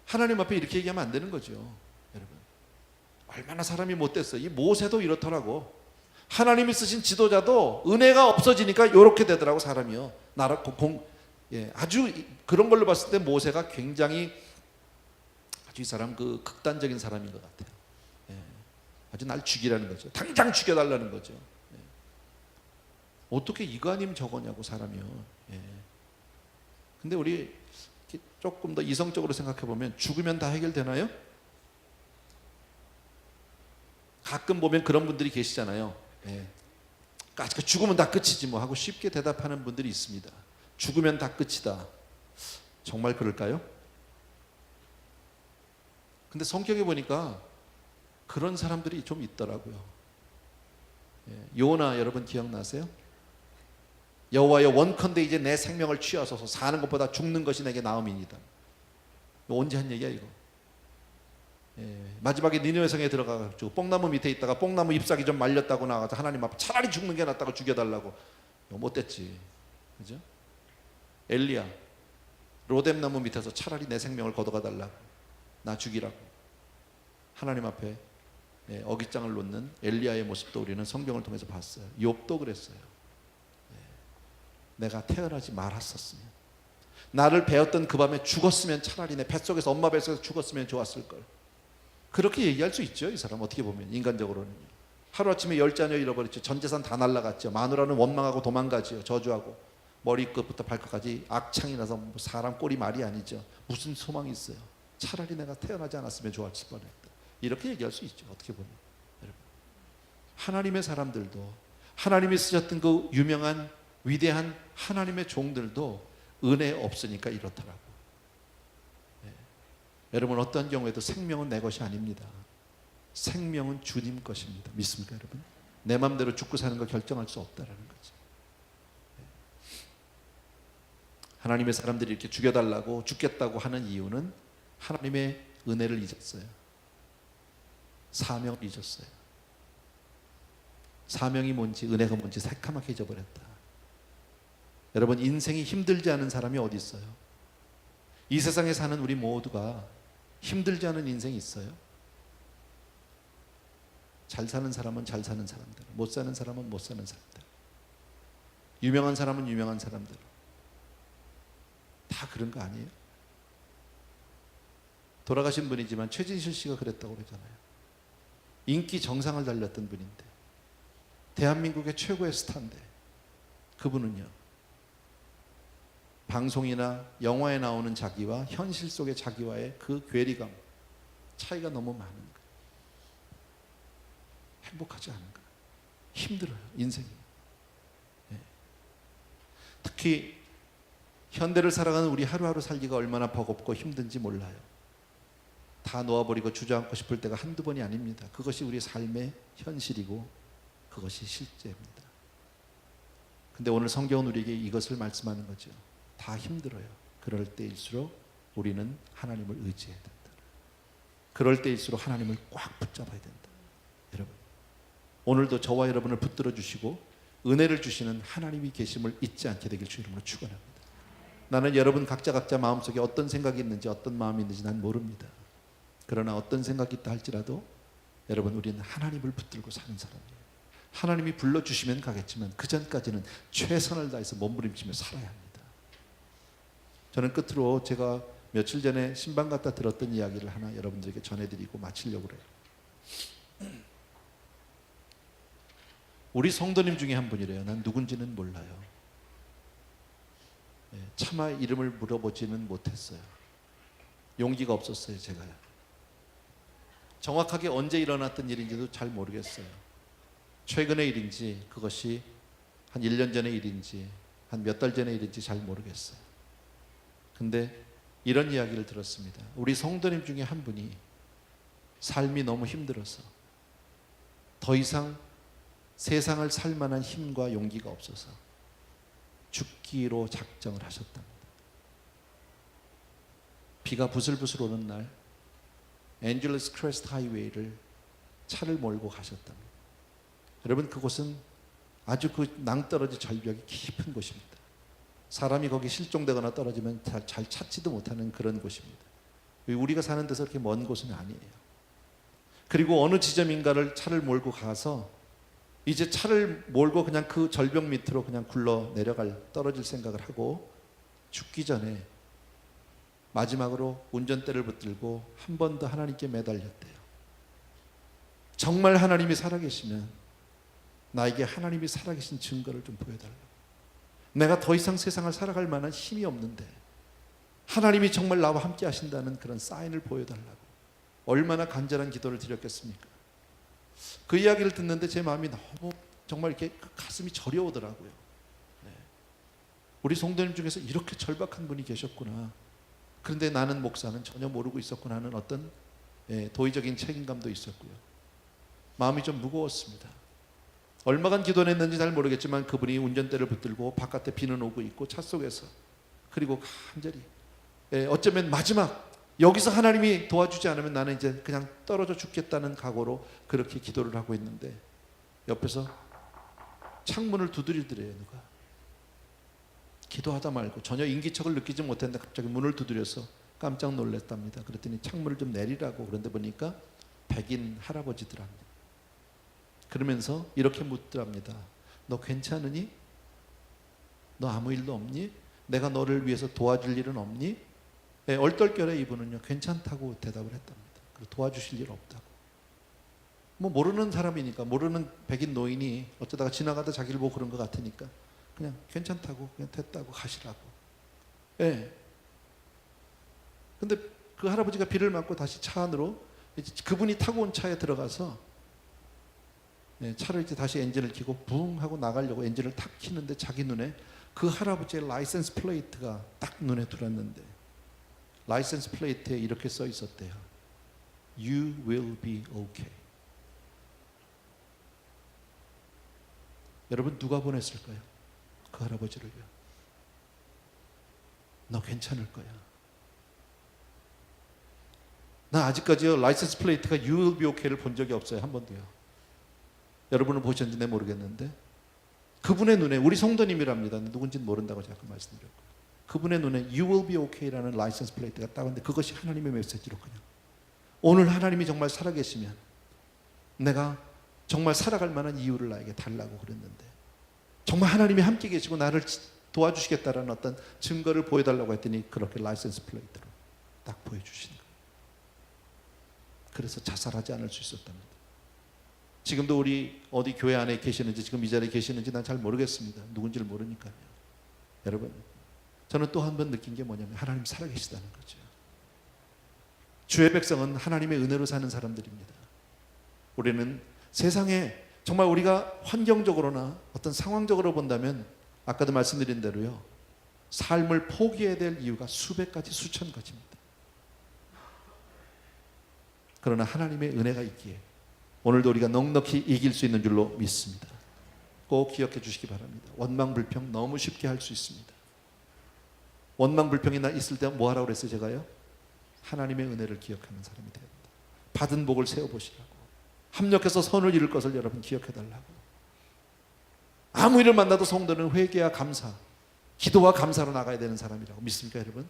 하나님 앞에 이렇게 얘기하면 안 되는 거죠. 여러분, 얼마나 사람이 못됐어요. 이 모세도 이렇더라고. 하나님이 쓰신 지도자도 은혜가 없어지니까 이렇게 되더라고, 사람이요. 나라 아주 그런 걸로 봤을 때 모세가 굉장히 아주 이 사람 그 극단적인 사람인 것 같아요. 예, 아주 날 죽이라는 거죠. 당장 죽여달라는 거죠. 예. 어떻게 이거 아니면 저거냐고, 사람이요. 예. 근데 우리 조금 더 이성적으로 생각해 보면 죽으면 다 해결되나요? 가끔 보면 그런 분들이 계시잖아요. 예. 죽으면 다 끝이지 뭐 하고 쉽게 대답하는 분들이 있습니다. 죽으면 다 끝이다. 정말 그럴까요? 근데 성경에 보니까 그런 사람들이 좀 있더라고요. 예. 요나 여러분 기억나세요? 여호와여, 원컨대 이제 내 생명을 취하소서. 사는 것보다 죽는 것이 내게 나음이니이다. 언제 한 얘기야 이거? 예, 마지막에 니느웨 성에 들어가가지고 뽕나무 밑에 있다가 뽕나무 잎사귀 좀 말렸다고 나가서 하나님 앞에 차라리 죽는 게 낫다고 죽여달라고. 못됐지, 그죠? 엘리야, 로뎀나무 밑에서 차라리 내 생명을 걷어가 달라고, 나 죽이라고. 하나님 앞에 어깃장을 놓는 엘리야의 모습도 우리는 성경을 통해서 봤어요. 욥도 그랬어요. 내가 태어나지 말았었으면, 나를 베었던 그 밤에 죽었으면, 차라리 내 뱃속에서, 엄마 뱃속에서 죽었으면 좋았을걸. 그렇게 얘기할 수 있죠. 이 사람 어떻게 보면 인간적으로는요. 하루아침에 10자녀 잃어버렸죠. 전재산 다 날라갔죠. 마누라는 원망하고 도망가지요. 저주하고 머리끝부터 발끝까지 악창이 나서 사람 꼴이 말이 아니죠. 무슨 소망이 있어요. 차라리 내가 태어나지 않았으면 좋았을 뻔했다. 이렇게 얘기할 수 있죠. 어떻게 보면. 여러분, 하나님의 사람들도, 하나님이 쓰셨던 그 유명한 위대한 하나님의 종들도 은혜 없으니까 이렇더라고. 여러분, 어떤 경우에도 생명은 내 것이 아닙니다. 생명은 주님 것입니다. 믿습니까, 여러분? 내 마음대로 죽고 사는 걸 결정할 수 없다라는 거죠. 하나님의 사람들이 이렇게 죽여달라고, 죽겠다고 하는 이유는 하나님의 은혜를 잊었어요. 사명을 잊었어요. 사명이 뭔지, 은혜가 뭔지 새카맣게 잊어버렸다. 여러분, 인생이 힘들지 않은 사람이 어디 있어요? 이 세상에 사는 우리 모두가 힘들지 않은 인생이 있어요? 잘 사는 사람은 잘 사는 사람들, 못 사는 사람은 못 사는 사람들, 유명한 사람은 유명한 사람들, 다 그런 거 아니에요? 돌아가신 분이지만 최진실 씨가 그랬다고 그러잖아요. 인기 정상을 달렸던 분인데, 대한민국의 최고의 스타인데, 그분은요, 방송이나 영화에 나오는 자기와 현실 속의 자기와의 그 괴리감, 차이가 너무 많은 거예요. 행복하지 않은 거예요. 힘들어요, 인생이. 네. 특히 현대를 살아가는 우리 하루하루 살기가 얼마나 버겁고 힘든지 몰라요. 다 놓아버리고 주저앉고 싶을 때가 한두 번이 아닙니다. 그것이 우리 삶의 현실이고 그것이 실제입니다. 근데 오늘 성경은 우리에게 이것을 말씀하는 거죠. 다 힘들어요. 그럴 때일수록 우리는 하나님을 의지해야 된다. 그럴 때일수록 하나님을 꽉 붙잡아야 된다. 여러분, 오늘도 저와 여러분을 붙들어 주시고 은혜를 주시는 하나님이 계심을 잊지 않게 되길 주 이름으로 축원합니다. 나는 여러분 각자 마음속에 어떤 생각이 있는지 어떤 마음이 있는지 난 모릅니다. 그러나 어떤 생각이 있다 할지라도 여러분, 우리는 하나님을 붙들고 사는 사람이에요. 하나님이 불러주시면 가겠지만 그 전까지는 최선을 다해서 몸부림치며 살아야 합니다. 저는 끝으로 제가 며칠 전에 신방 갔다 들었던 이야기를 하나 여러분들에게 전해드리고 마치려고 그래요. 우리 성도님 중에 한 분이래요. 난 누군지는 몰라요. 차마 이름을 물어보지는 못했어요. 용기가 없었어요. 제가요. 정확하게 언제 일어났던 일인지도 잘 모르겠어요. 최근의 일인지 그것이 한 1년 전의 일인지 한 몇 달 전의 일인지 잘 모르겠어요. 근데 이런 이야기를 들었습니다. 우리 성도님 중에 한 분이 삶이 너무 힘들어서 더 이상 세상을 살 만한 힘과 용기가 없어서 죽기로 작정을 하셨답니다. 비가 부슬부슬 오는 날 앤젤러스 크레스트 하이웨이를 차를 몰고 가셨답니다. 여러분, 그곳은 아주 그 낭떠러지 절벽이 깊은 곳입니다. 사람이 거기 실종되거나 떨어지면 잘 찾지도 못하는 그런 곳입니다. 우리가 사는 데서 그렇게 먼 곳은 아니에요. 그리고 어느 지점인가를 차를 몰고 가서 이제 차를 몰고 그냥 그 절벽 밑으로 그냥 굴러 내려갈, 떨어질 생각을 하고 죽기 전에 마지막으로 운전대를 붙들고 한 번 더 하나님께 매달렸대요. 정말 하나님이 살아계시면 나에게 하나님이 살아계신 증거를 좀 보여달라고. 내가 더 이상 세상을 살아갈 만한 힘이 없는데 하나님이 정말 나와 함께 하신다는 그런 사인을 보여달라고. 얼마나 간절한 기도를 드렸겠습니까? 그 이야기를 듣는데 제 마음이 너무 정말 이렇게 가슴이 저려오더라고요. 네. 우리 성도님 중에서 이렇게 절박한 분이 계셨구나. 그런데 나는 목사는 전혀 모르고 있었구나 하는 어떤 도의적인 책임감도 있었고요. 마음이 좀 무거웠습니다. 얼마간 기도를 했는지 잘 모르겠지만 그분이 운전대를 붙들고 바깥에 비는 오고 있고 차 속에서, 그리고 간절히 어쩌면 마지막 여기서 하나님이 도와주지 않으면 나는 이제 그냥 떨어져 죽겠다는 각오로 그렇게 기도를 하고 있는데 옆에서 창문을 두드리더래요. 누가 기도하다 말고 전혀 인기척을 느끼지 못했는데 갑자기 문을 두드려서 깜짝 놀랐답니다. 그랬더니 창문을 좀 내리라고. 그런데 보니까 백인 할아버지더랍니다. 그러면서 이렇게 묻더랍니다. 너 괜찮으니? 너 아무 일도 없니? 내가 너를 위해서 도와줄 일은 없니? 얼떨결에 이분은요 괜찮다고 대답을 했답니다. 그리고 도와주실 일 없다고. 뭐 모르는 사람이니까, 모르는 백인 노인이 어쩌다가 지나가다 자기를 보고 그런 것 같으니까 그냥 괜찮다고, 그냥 됐다고 가시라고. 근데 그 할아버지가 비를 맞고 다시 차 안으로, 그분이 타고 온 차에 들어가서 차를 이제 다시 엔진을 켜고 붕 하고 나가려고 엔진을 탁 켜는데 자기 눈에 그 할아버지의 라이센스 플레이트가 딱 눈에 들어왔는데 라이센스 플레이트에 이렇게 써 있었대요. You will be okay. 여러분, 누가 보냈을까요? 그 할아버지를요. 너 괜찮을 거야. 나 아직까지요 라이센스 플레이트가 You will be okay를 본 적이 없어요. 한 번도요. 여러분은 보셨는지 내 모르겠는데 그분의 눈에, 우리 성도님이랍니다. 누군지는 모른다고 제가 말씀드렸고, 그분의 눈에 You will be okay라는 라이센스 플레이트가 따는데 그것이 하나님의 메시지로 그냥 오늘 하나님이 정말 살아계시면 내가 정말 살아갈 만한 이유를 나에게 달라고 그랬는데 정말 하나님이 함께 계시고 나를 도와주시겠다라는 어떤 증거를 보여달라고 했더니 그렇게 라이센스 플레이트로 딱 보여주시는 거예요. 그래서 자살하지 않을 수 있었답니다. 지금도 우리 어디 교회 안에 계시는지, 지금 이 자리에 계시는지 난 잘 모르겠습니다. 누군지를 모르니까요. 여러분, 저는 또 한 번 느낀 게 뭐냐면 하나님 살아계시다는 거죠. 주의 백성은 하나님의 은혜로 사는 사람들입니다. 우리는 세상에 정말 우리가 환경적으로나 어떤 상황적으로 본다면 아까도 말씀드린 대로요 삶을 포기해야 될 이유가 수백 가지 수천 가지입니다. 그러나 하나님의 은혜가 있기에 오늘도 우리가 넉넉히 이길 수 있는 줄로 믿습니다. 꼭 기억해 주시기 바랍니다. 원망불평 너무 쉽게 할 수 있습니다. 원망 불평이 있을 때 뭐 하라고 그랬어요? 제가요? 하나님의 은혜를 기억하는 사람이 되어야 된다. 받은 복을 세워보시라고. 합력해서 선을 이룰 것을 여러분 기억해달라고. 아무 일을 만나도 성도는 회개와 감사, 기도와 감사로 나가야 되는 사람이라고. 믿습니까 여러분?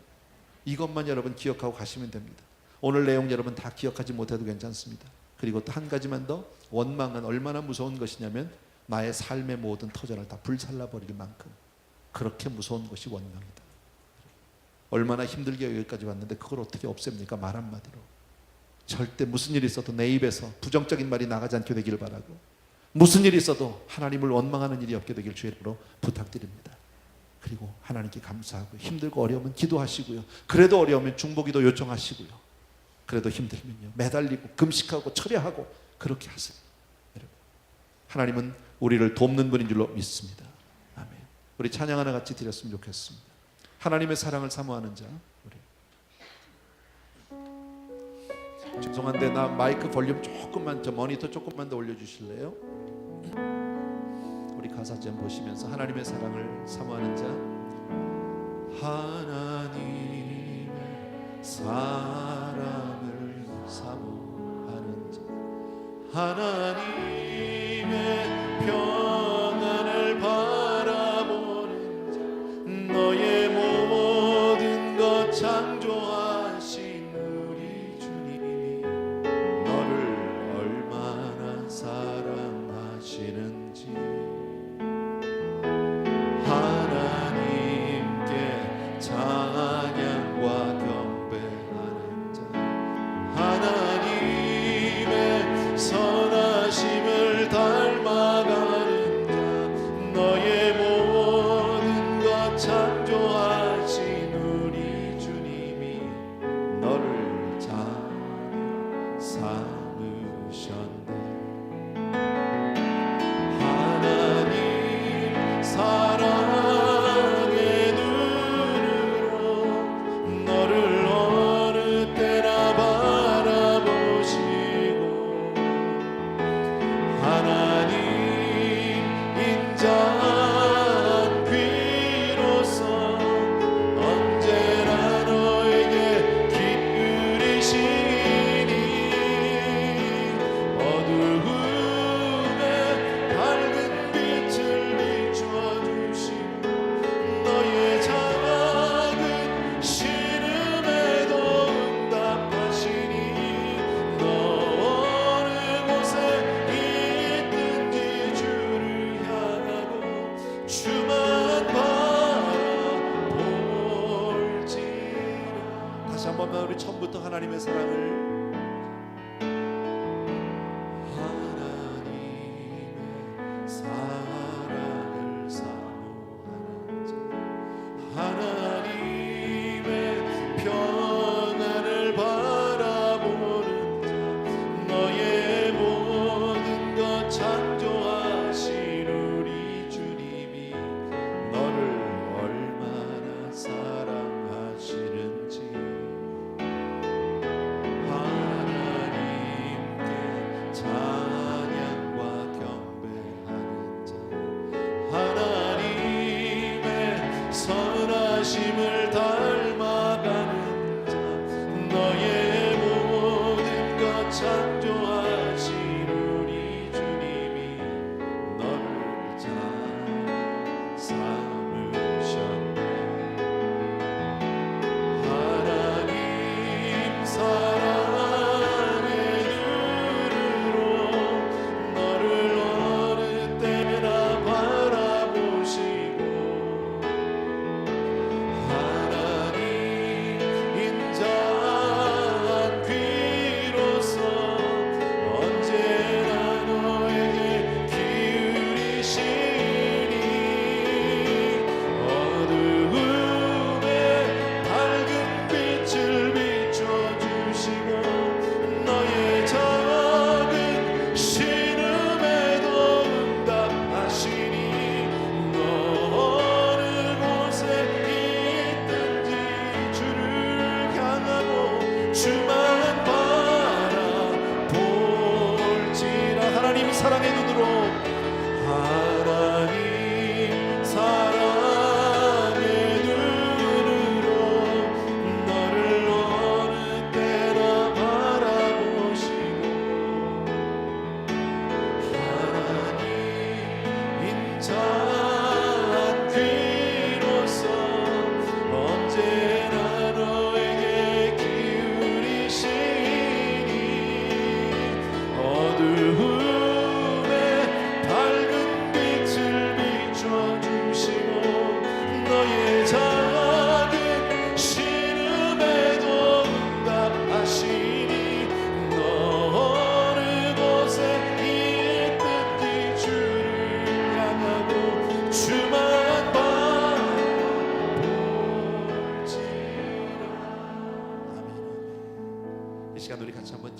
이것만 여러분 기억하고 가시면 됩니다. 오늘 내용 여러분 다 기억하지 못해도 괜찮습니다. 그리고 또 한 가지만 더, 원망은 얼마나 무서운 것이냐면 나의 삶의 모든 터전을 다 불살라버릴 만큼 그렇게 무서운 것이 원망이다. 얼마나 힘들게 여기까지 왔는데 그걸 어떻게 없앱니까? 말 한마디로. 절대 무슨 일이 있어도 내 입에서 부정적인 말이 나가지 않게 되기를 바라고, 무슨 일이 있어도 하나님을 원망하는 일이 없게 되길 주의 이름으로 부탁드립니다. 그리고 하나님께 감사하고, 힘들고 어려우면 기도하시고요, 그래도 어려우면 중보기도 요청하시고요, 그래도 힘들면요 매달리고 금식하고 철야하고 그렇게 하세요. 여러분, 하나님은 우리를 돕는 분인 줄로 믿습니다. 아멘. 우리 찬양 하나 같이 드렸으면 좋겠습니다. 하나님의 사랑을 사모하는 자. 우리 죄송한데 나 마이크 볼륨 조금만, 저 모니터 조금만 더 올려주실래요? 우리 가사 좀 보시면서 하나님의 사랑을 사모하는 자. 하나님의 사랑을 사모하는 자, 하나님의 평안을 바라보는 자, 너의 모든 것 창조하신 우리 주님이 너를 얼마나 사랑하시는지 하나님께 찬양과 경배하는 자, 하나님의 선하심을 닮아가는 자, 너의 모든 것 창조하신 우리 주님이 너를 잘 삼으셨네. 하나님 사랑의 눈으로 너를 어느 때나 바라보시고, 하나님 인자한 귀로서 언제나 너에게 기울이시니 어두움에 밝은 빛을 비추어 주시고, 너의 작은 시름에도 응답하시니 너 어느 곳에 있든지 주를 향하고 주만 바라볼지라. 다시 한번 우리 처음부터 하나님의 사랑을, 하나님의 사랑을 사모하는 자, 하나님의 평안을 바라보는 자, 너의 모든 것 창조하신 우리 주님이 너를 얼마나 사랑하시는지 하나님께 찬양과 경배하는 자, 하나님의 선하심을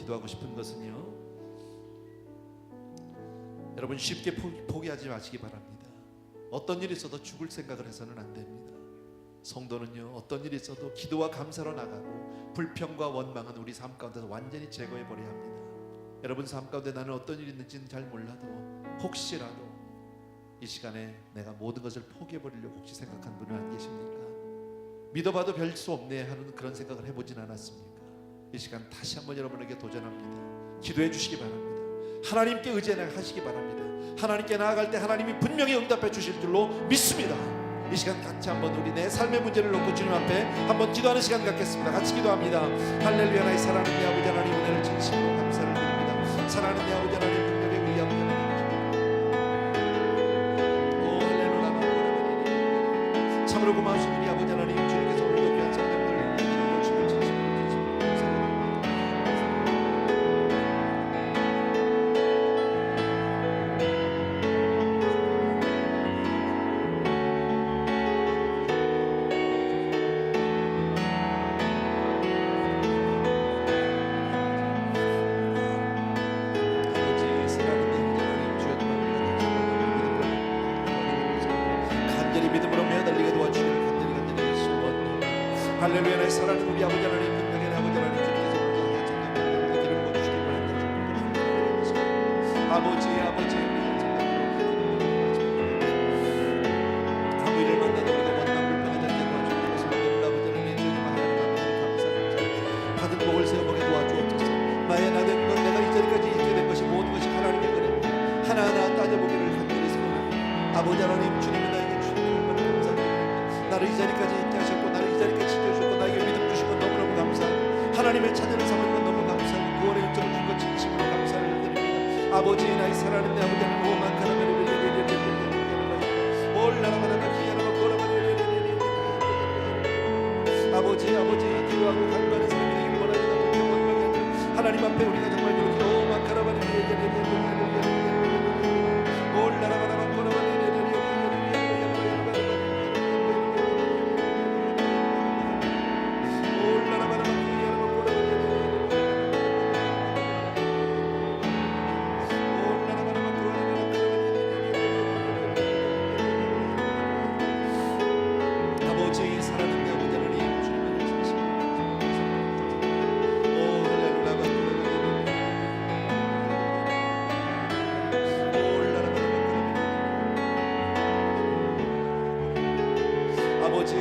기도하고 싶은 것은요, 여러분 쉽게 포기하지 마시기 바랍니다. 어떤 일이 있어도 죽을 생각을 해서는 안 됩니다. 성도는요, 어떤 일이 있어도 기도와 감사로 나가고 불평과 원망은 우리 삶 가운데서 완전히 제거해 버려야 합니다. 여러분 삶 가운데 나는 어떤 일이 있는지는 잘 몰라도 혹시라도 이 시간에 내가 모든 것을 포기해 버리려고 혹시 생각한 분은 안 계십니까? 믿어봐도 별 수 없네 하는 그런 생각을 해보진 않았습니까? 이 시간 다시 한번 여러분에게 도전합니다. 기도해 주시기 바랍니다. 하나님께 의지하시기 바랍니다. 하나님께 나아갈 때 하나님이 분명히 응답해 주실 줄로 믿습니다. 이 시간 같이 한번 우리 내 삶의 문제를 놓고 주님 앞에 한번 기도하는 시간 갖겠습니다. 같이 기도합니다. 할렐루야. 나의 사랑하는 내 아버지 하나님, 은혜를 진심으로 감사를 드립니다. 사랑하는 내 아버지 하나님, 분명히 우리 아버지 하나님, 오 할렐루야. 참으로 고마우신 우리 아버지 하나님, 주님께서 오늘도 귀한 성령들을 주님을 진심으로 믿음으로 매달리게 도와주시길 간절히 소원합니다. 할렐루야. 나의 사랑하는 우리 아버지 하나님, 분명히 아버지 하나님, 주님께서 오늘 기름 부어주시길 바랍니다. 아버지 아무 일을 만나도 우리가 원망 불평하지 않게 도와주시고 성도를 아버지 하나님, 주님 하나님 앞에 감사합니다. 받은 복을 세워보게 도와주옵소서. 나의 나된 것, 내가 이 자리까지 있게 된 것이 모든 것이 하나님의 은혜입니다. 하나하나 따져보기를 간절히 소원합니다. 아버지 하나님, 주님이 나에게 나를 이 자리까지 있게 하셨고 나를 이 자리까지 지켜주셨고 나에게 믿음 주신 것 너무너무 감사하고 하나님의 자녀를 삼은 것 너무 감사하고 구원의 은총을 준 것 진심으로 감사를 드립니다. 아버지, 나의 사랑하는 내 아버지 하나님, 아버지 기도하고 간구하는 사람이 되기를 원합니다. 하나님 앞에 우리가 정말 이렇게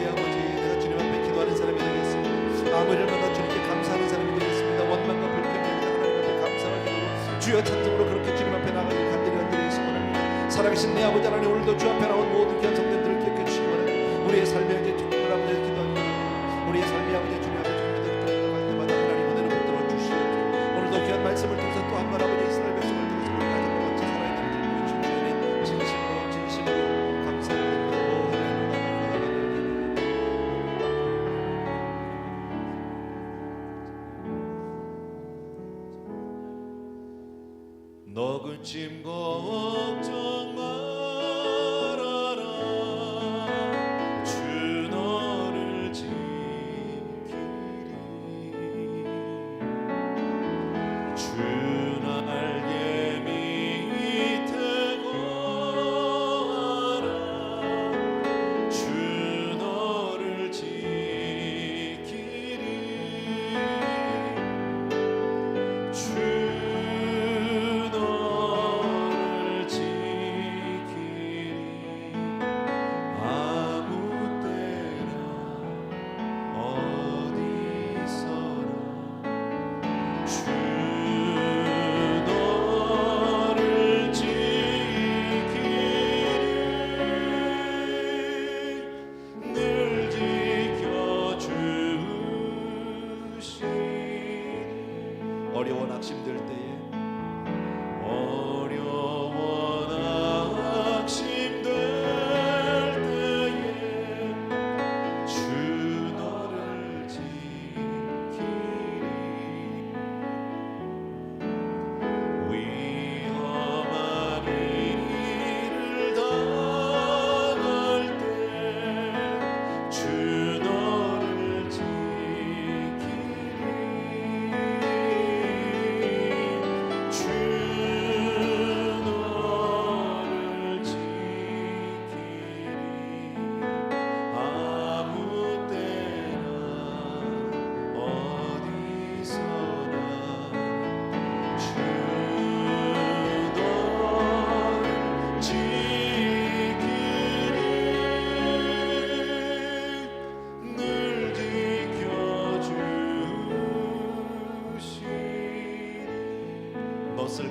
아버지, 내가 주님 앞에 기도하는 사람이 되겠습니다. 아무 일마다 주님께 감사하는 사람이 되겠습니다. 원망과 불평이 아니라 하나님 앞에 감사와 기도로 주여 찬송으로 그렇게 주님 앞에 나가길 간절히 소원합니다. 살아계신 내 아버지 하나님, 오늘도 주 앞에 나온 모든 귀한 성도들을 기억해 주시기 바랍니다. 우리의 삶에 이제 주님을 아버지 기도합니다. 우리의 삶이 아버지 주님 앞에 주님의 갈 때마다 하나님 은혜를 붙들어 주시옵소서. 오늘도 귀한 말씀을 통해서 또 한 번 아버지 이스라엘 백성을 통해서 우리가 정말 멋진 살아야 되는 주님의 진심으로 감사를 드립니다. 너그 짐 걱정 말아라. 주 너를 지키리. 주 날개 밑에 거하라. 주 너를 지키리. 주 너를 지키리.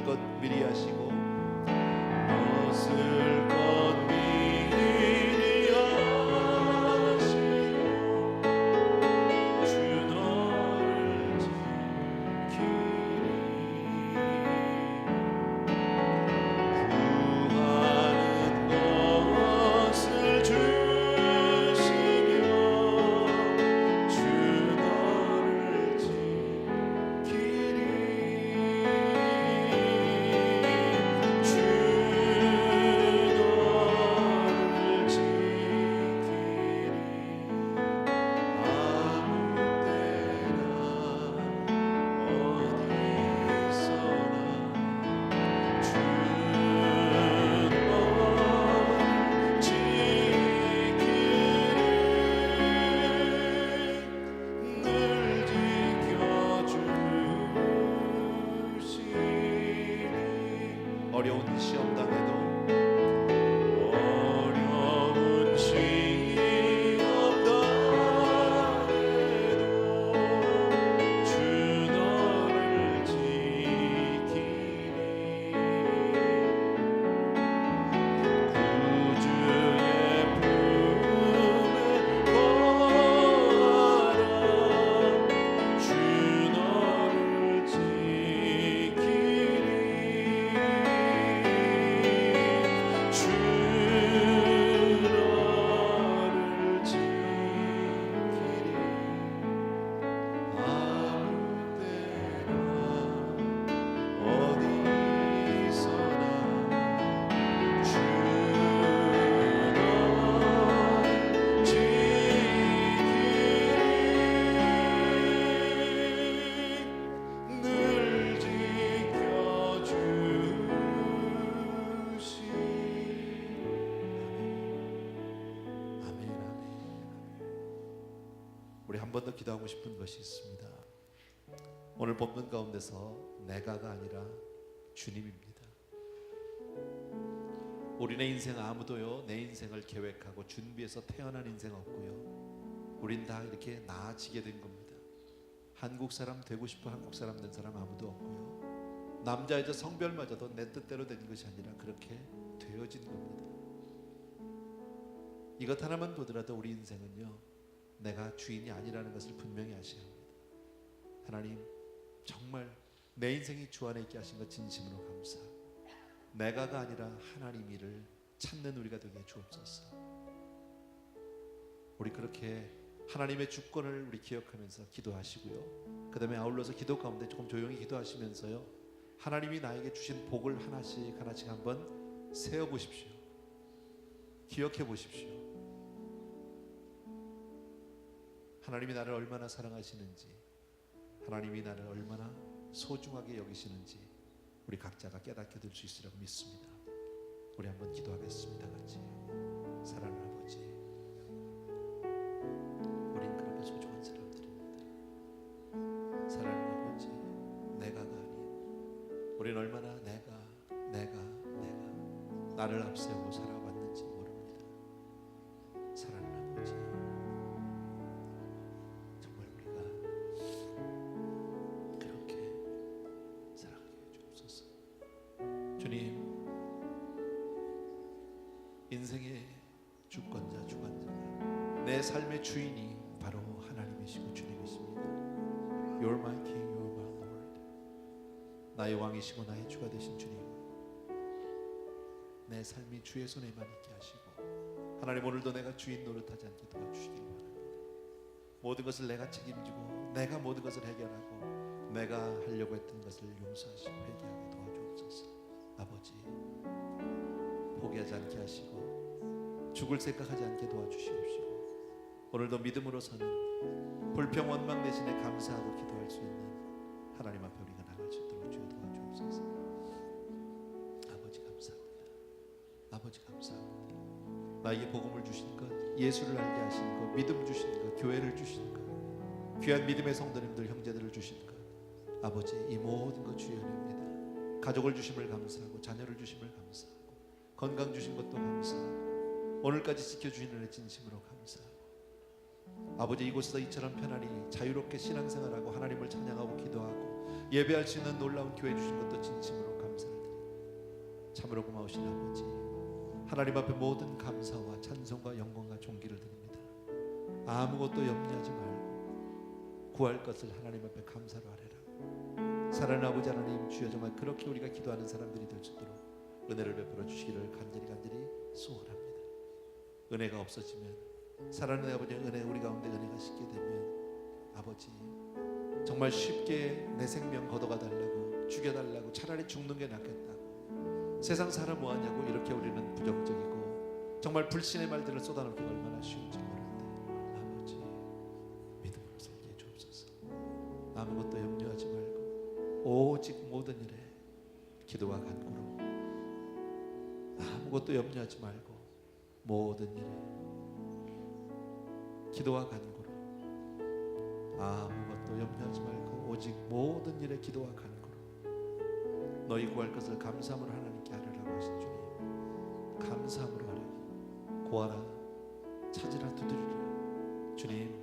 것 미리 하시고 벗을 것 미리 하시고 주 너를 지키리 구하는 것을 주시며 주 너를 지키리 주 너를 지키리 아무 때나 어디서나 주 너를 지키리 늘 지켜주시리 어려운 시험 당해도 어려운 시험 당해도 주 너를 지키리 구주의 품에 거하라 주 너를 지키리 주 너를 지키리 아무 때나 어디서나 주 너를 지키리 늘 지켜주시리 아멘, 아멘. 우리 한 번 더 기도하고 싶은 것이 있습니다. 오늘 본문 가운데서 내가가 아니라 주님입니다. 우리네 인생 아무도요 내 인생을 계획하고 준비해서 태어난 인생 없고요. 우린 다 이렇게 나아지게 된 겁니다. 한국 사람 되고 싶어 한국 사람 된 사람 아무도 없고요. 남자 여자 성별마저도 내 뜻대로 된 것이 아니라 그렇게 되어진 겁니다. 이것 하나만 보더라도 우리 인생은요 내가 주인이 아니라는 것을 분명히 아셔야 합니다. 하나님 정말 내 인생이 주 안에 있게 하신 것 진심으로 감사하고 내가가 아니라 하나님이를 찾는 우리가 되게 주옵소서. 우리 그렇게 하나님의 주권을 우리 기억하면서 기도하시고요. 그 다음에 아울러서 기도 가운데 조금 조용히 기도하시면서요 하나님이 나에게 주신 복을 하나씩 하나씩 한번 세어보십시오. 기억해 보십시오. 하나님이 나를 얼마나 사랑하시는지, 하나님이 나를 얼마나 소중하게 여기시는지 우리 각자가 깨닫게 될 수 있으리라고 믿습니다. 우리 한번 기도하겠습니다. 같이. 사랑하는 아버지, 우린 그렇게 소중한 사람들입니다. 사랑하는 아버지, 내가가 아닌 우린 얼마나 내가 나를 앞세우고 살아왔는지 모릅니다. 사랑하는 아버지, 정말 우리가 그렇게 사랑하게 해주옵소서. 주님, 인생의 주권자 주관자가 내 삶의 주인이 바로 하나님이시고 주님이십니다. You're my King, You're my Lord. 나의 왕이시고 나의 주가 되신 주님, 내 삶이 주의 손에만 있게 하시고 하나님 오늘도 내가 주인 노릇하지 않게 도와주시길 원합니다. 모든 것을 내가 책임지고 내가 모든 것을 해결하고 내가 하려고 했던 것을 용서하시고 회개하게 도와주옵소서. 아버지, 포기하지 않게 하시고 죽을 생각하지 않게 도와주시옵시고 오늘도 믿음으로 서는 불평 원망 대신에 감사하고 기도할 수 있는 하나님 앞에 우리가 나갈 수 있도록 주여 도와주옵소서. 아버지 감사합니다. 아버지 감사합니다. 나에게 복음을 주신 것, 예수를 알게 하신 것, 믿음 주신 것, 교회를 주신 것, 귀한 믿음의 성도님들 형제들을 주신 것, 아버지 이 모든 것 주의 은혜입니다. 가족을 주심을 감사하고 자녀를 주심을 감사하고 건강 주신 것도 감사하고 오늘까지 지켜주신 은혜 진심으로 감사하고 아버지 이곳에서 이처럼 편안히 자유롭게 신앙생활하고 하나님을 찬양하고 기도하고 예배할 수 있는 놀라운 교회 주신 것도 진심으로 감사합니다. 참으로 고마우신 아버지, 하나님 앞에 모든 감사와 찬송과 영광과 존귀를 드립니다. 아무것도 염려하지 말고 구할 것을 하나님 앞에 감사로 하리라. 사랑하는 아버지 하나님, 주여 정말 그렇게 우리가 기도하는 사람들이 될 수 있도록 은혜를 베풀어 주시기를 간절히 소원합니다. 은혜가 없어지면, 사랑하는 아버지 은혜, 우리 가운데 은혜가 식게 되면 아버지 정말 쉽게 내 생명 걷어가 달라고, 죽여달라고, 차라리 죽는 게 낫겠다고, 세상 사람 뭐하냐고 이렇게 우리는 부정적이고 정말 불신의 말들을 쏟아놓기가 얼마나 쉬운지 모르는데 아버지 믿음으로 살게 해 주옵소서. 아무것도 염려하지 말고 오직 모든 일에 기도와 간구로, 아무것도 염려하지 말고 모든 일에 기도와 간구로, 아무것도 염려하지 말고 오직 모든 일에 기도와 간구로 너희 구할 것을 감사함으로 하나님께 하리라고 하신 주님, 감사함으로 하리. 구하라, 찾으라, 두드리라. 주님,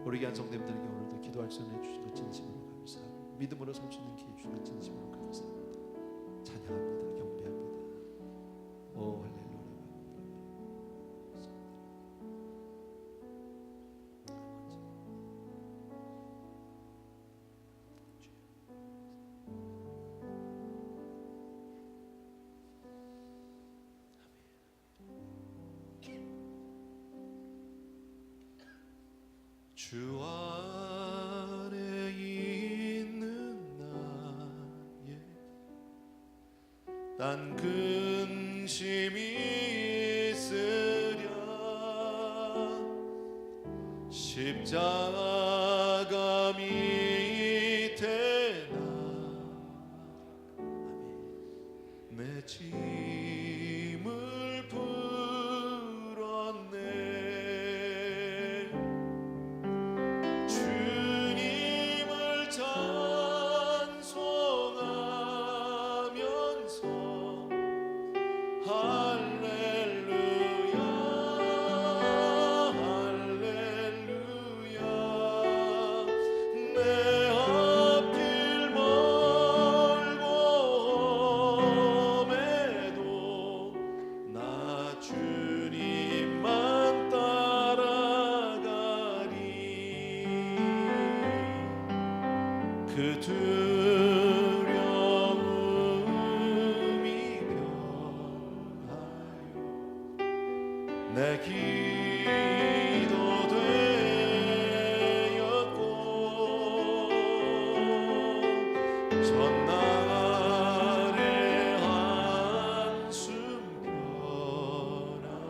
우리 귀한 성도님들에게 오늘도 기도할 수 있는 주신 것 진심으로 감사하고 믿음으로 설 수 있는 기회 주신 것 진심으로 감사합니다. 찬양합니다. 경배합니다. 오 할렐루야. 주 안에 있는 나의 딴 근심이 있으랴. 십자가 밑에 내 짐을 풀었네. 주님을 찬송하면서 할렐루야 할렐루야. 내 앞길 멀고 험해도 나 주님만 따라가리. 그 두려움이 변하여 내 기도 되었고, 전날의 한숨 변하여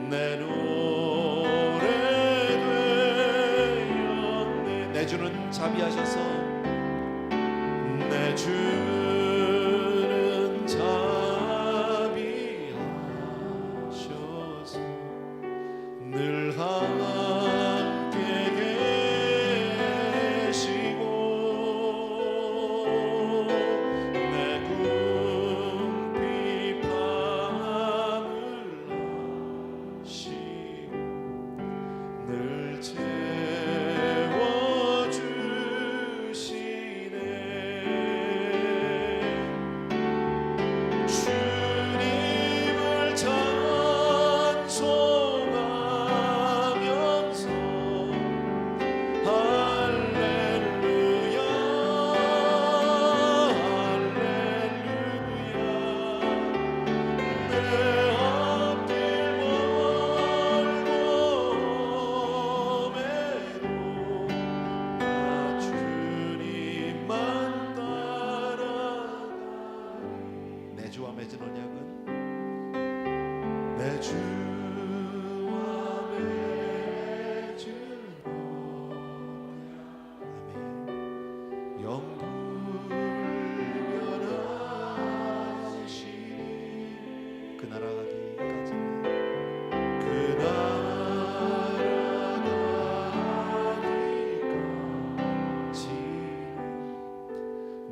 내 노래 되었네. 내 주는 자비하셔서, 내 주는 자비하셔서 늘 함께 계시고, 내 궁핍함을 아시고 늘 채워주시네. 주님을 찬송하면서 할렐루야 할렐루야. 내 앞길 멀고 험해도 나 주님만 따라가리. 내 주와 맺은 언약은 내 주와 맺은 아멘. 영불변하시니 그 나라 가기까지 그 나라 가기까지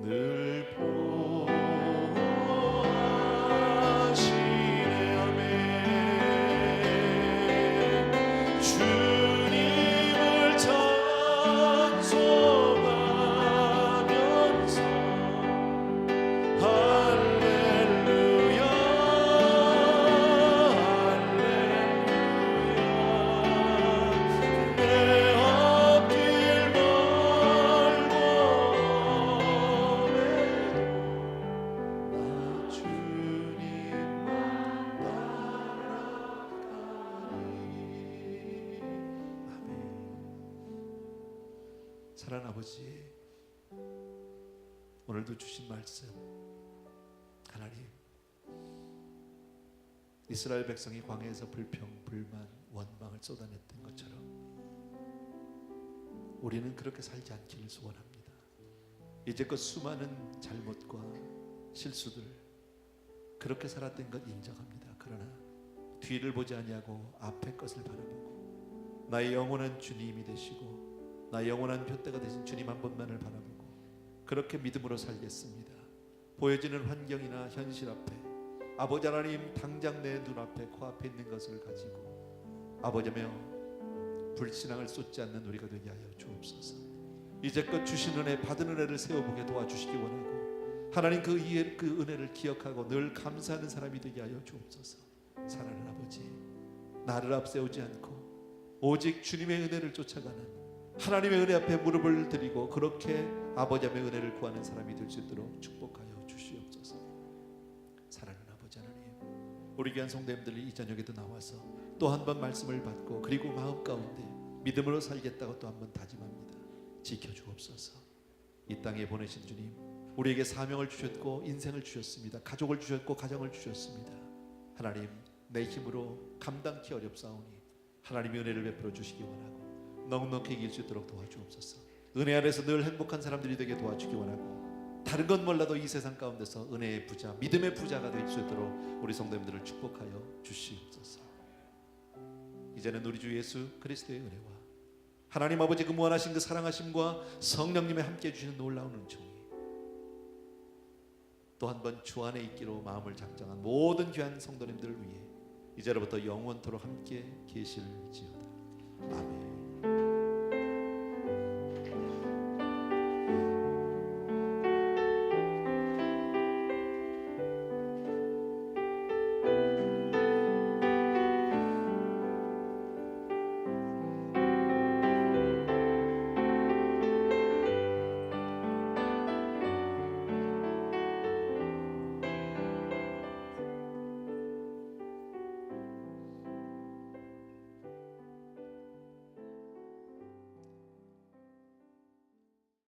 늘 보호하시네. 아멘. 사랑하는 아버지, 오늘도 주신 말씀 하나님, 이스라엘 백성이 광야에서 불평, 불만, 원망을 쏟아냈던 것처럼 우리는 그렇게 살지 않기를 소원합니다. 이제껏 수많은 잘못과 실수들 그렇게 살았던 것 인정합니다. 그러나 뒤를 보지 아니하고 앞의 것을 바라보고 나의 영원한 주님이 되시고 나의 영원한 표대가 되신 주님 한 분만을 바라보고 그렇게 믿음으로 살겠습니다. 보여지는 환경이나 현실 앞에 아버지 하나님 당장 내 눈앞에 코앞에 있는 것을 가지고 아버지며 불신앙을 쏟지 않는 우리가 되게 하여 주옵소서. 이제껏 주신 은혜, 받은 은혜를 세워보게 도와주시기 원하고 하나님 그 은혜를 기억하고 늘 감사하는 사람이 되게 하여 주옵소서. 사랑하는 아버지, 나를 앞세우지 않고 오직 주님의 은혜를 쫓아가는 하나님의 은혜 앞에 무릎을 드리고 그렇게 아버지의 은혜를 구하는 사람이 될 수 있도록 축복하여 주시옵소서. 사랑하는 아버지 하나님, 우리 귀한 성도님들이 이 저녁에도 나와서 또 한 번 말씀을 받고 그리고 마음 가운데 믿음으로 살겠다고 또 한 번 다짐합니다. 지켜주옵소서. 이 땅에 보내신 주님, 우리에게 사명을 주셨고 인생을 주셨습니다. 가족을 주셨고 가정을 주셨습니다. 하나님, 내 힘으로 감당치 어렵사오니 하나님의 은혜를 베풀어 주시기 원하고 넉넉히 이길 수 있도록 도와주옵소서. 은혜 안에서 늘 행복한 사람들이 되게 도와주기 원하고 다른 건 몰라도 이 세상 가운데서 은혜의 부자, 믿음의 부자가 될 수 있도록 우리 성도님들을 축복하여 주시옵소서. 이제는 우리 주 예수 그리스도의 은혜와 하나님 아버지 그 무한하신 그 사랑하심과 성령님의 함께 주시는 놀라운 은총이 또 한 번 주 안에 있기로 마음을 작정한 모든 귀한 성도님들을 위해 이제로부터 영원토록 함께 계실지어다. 아멘.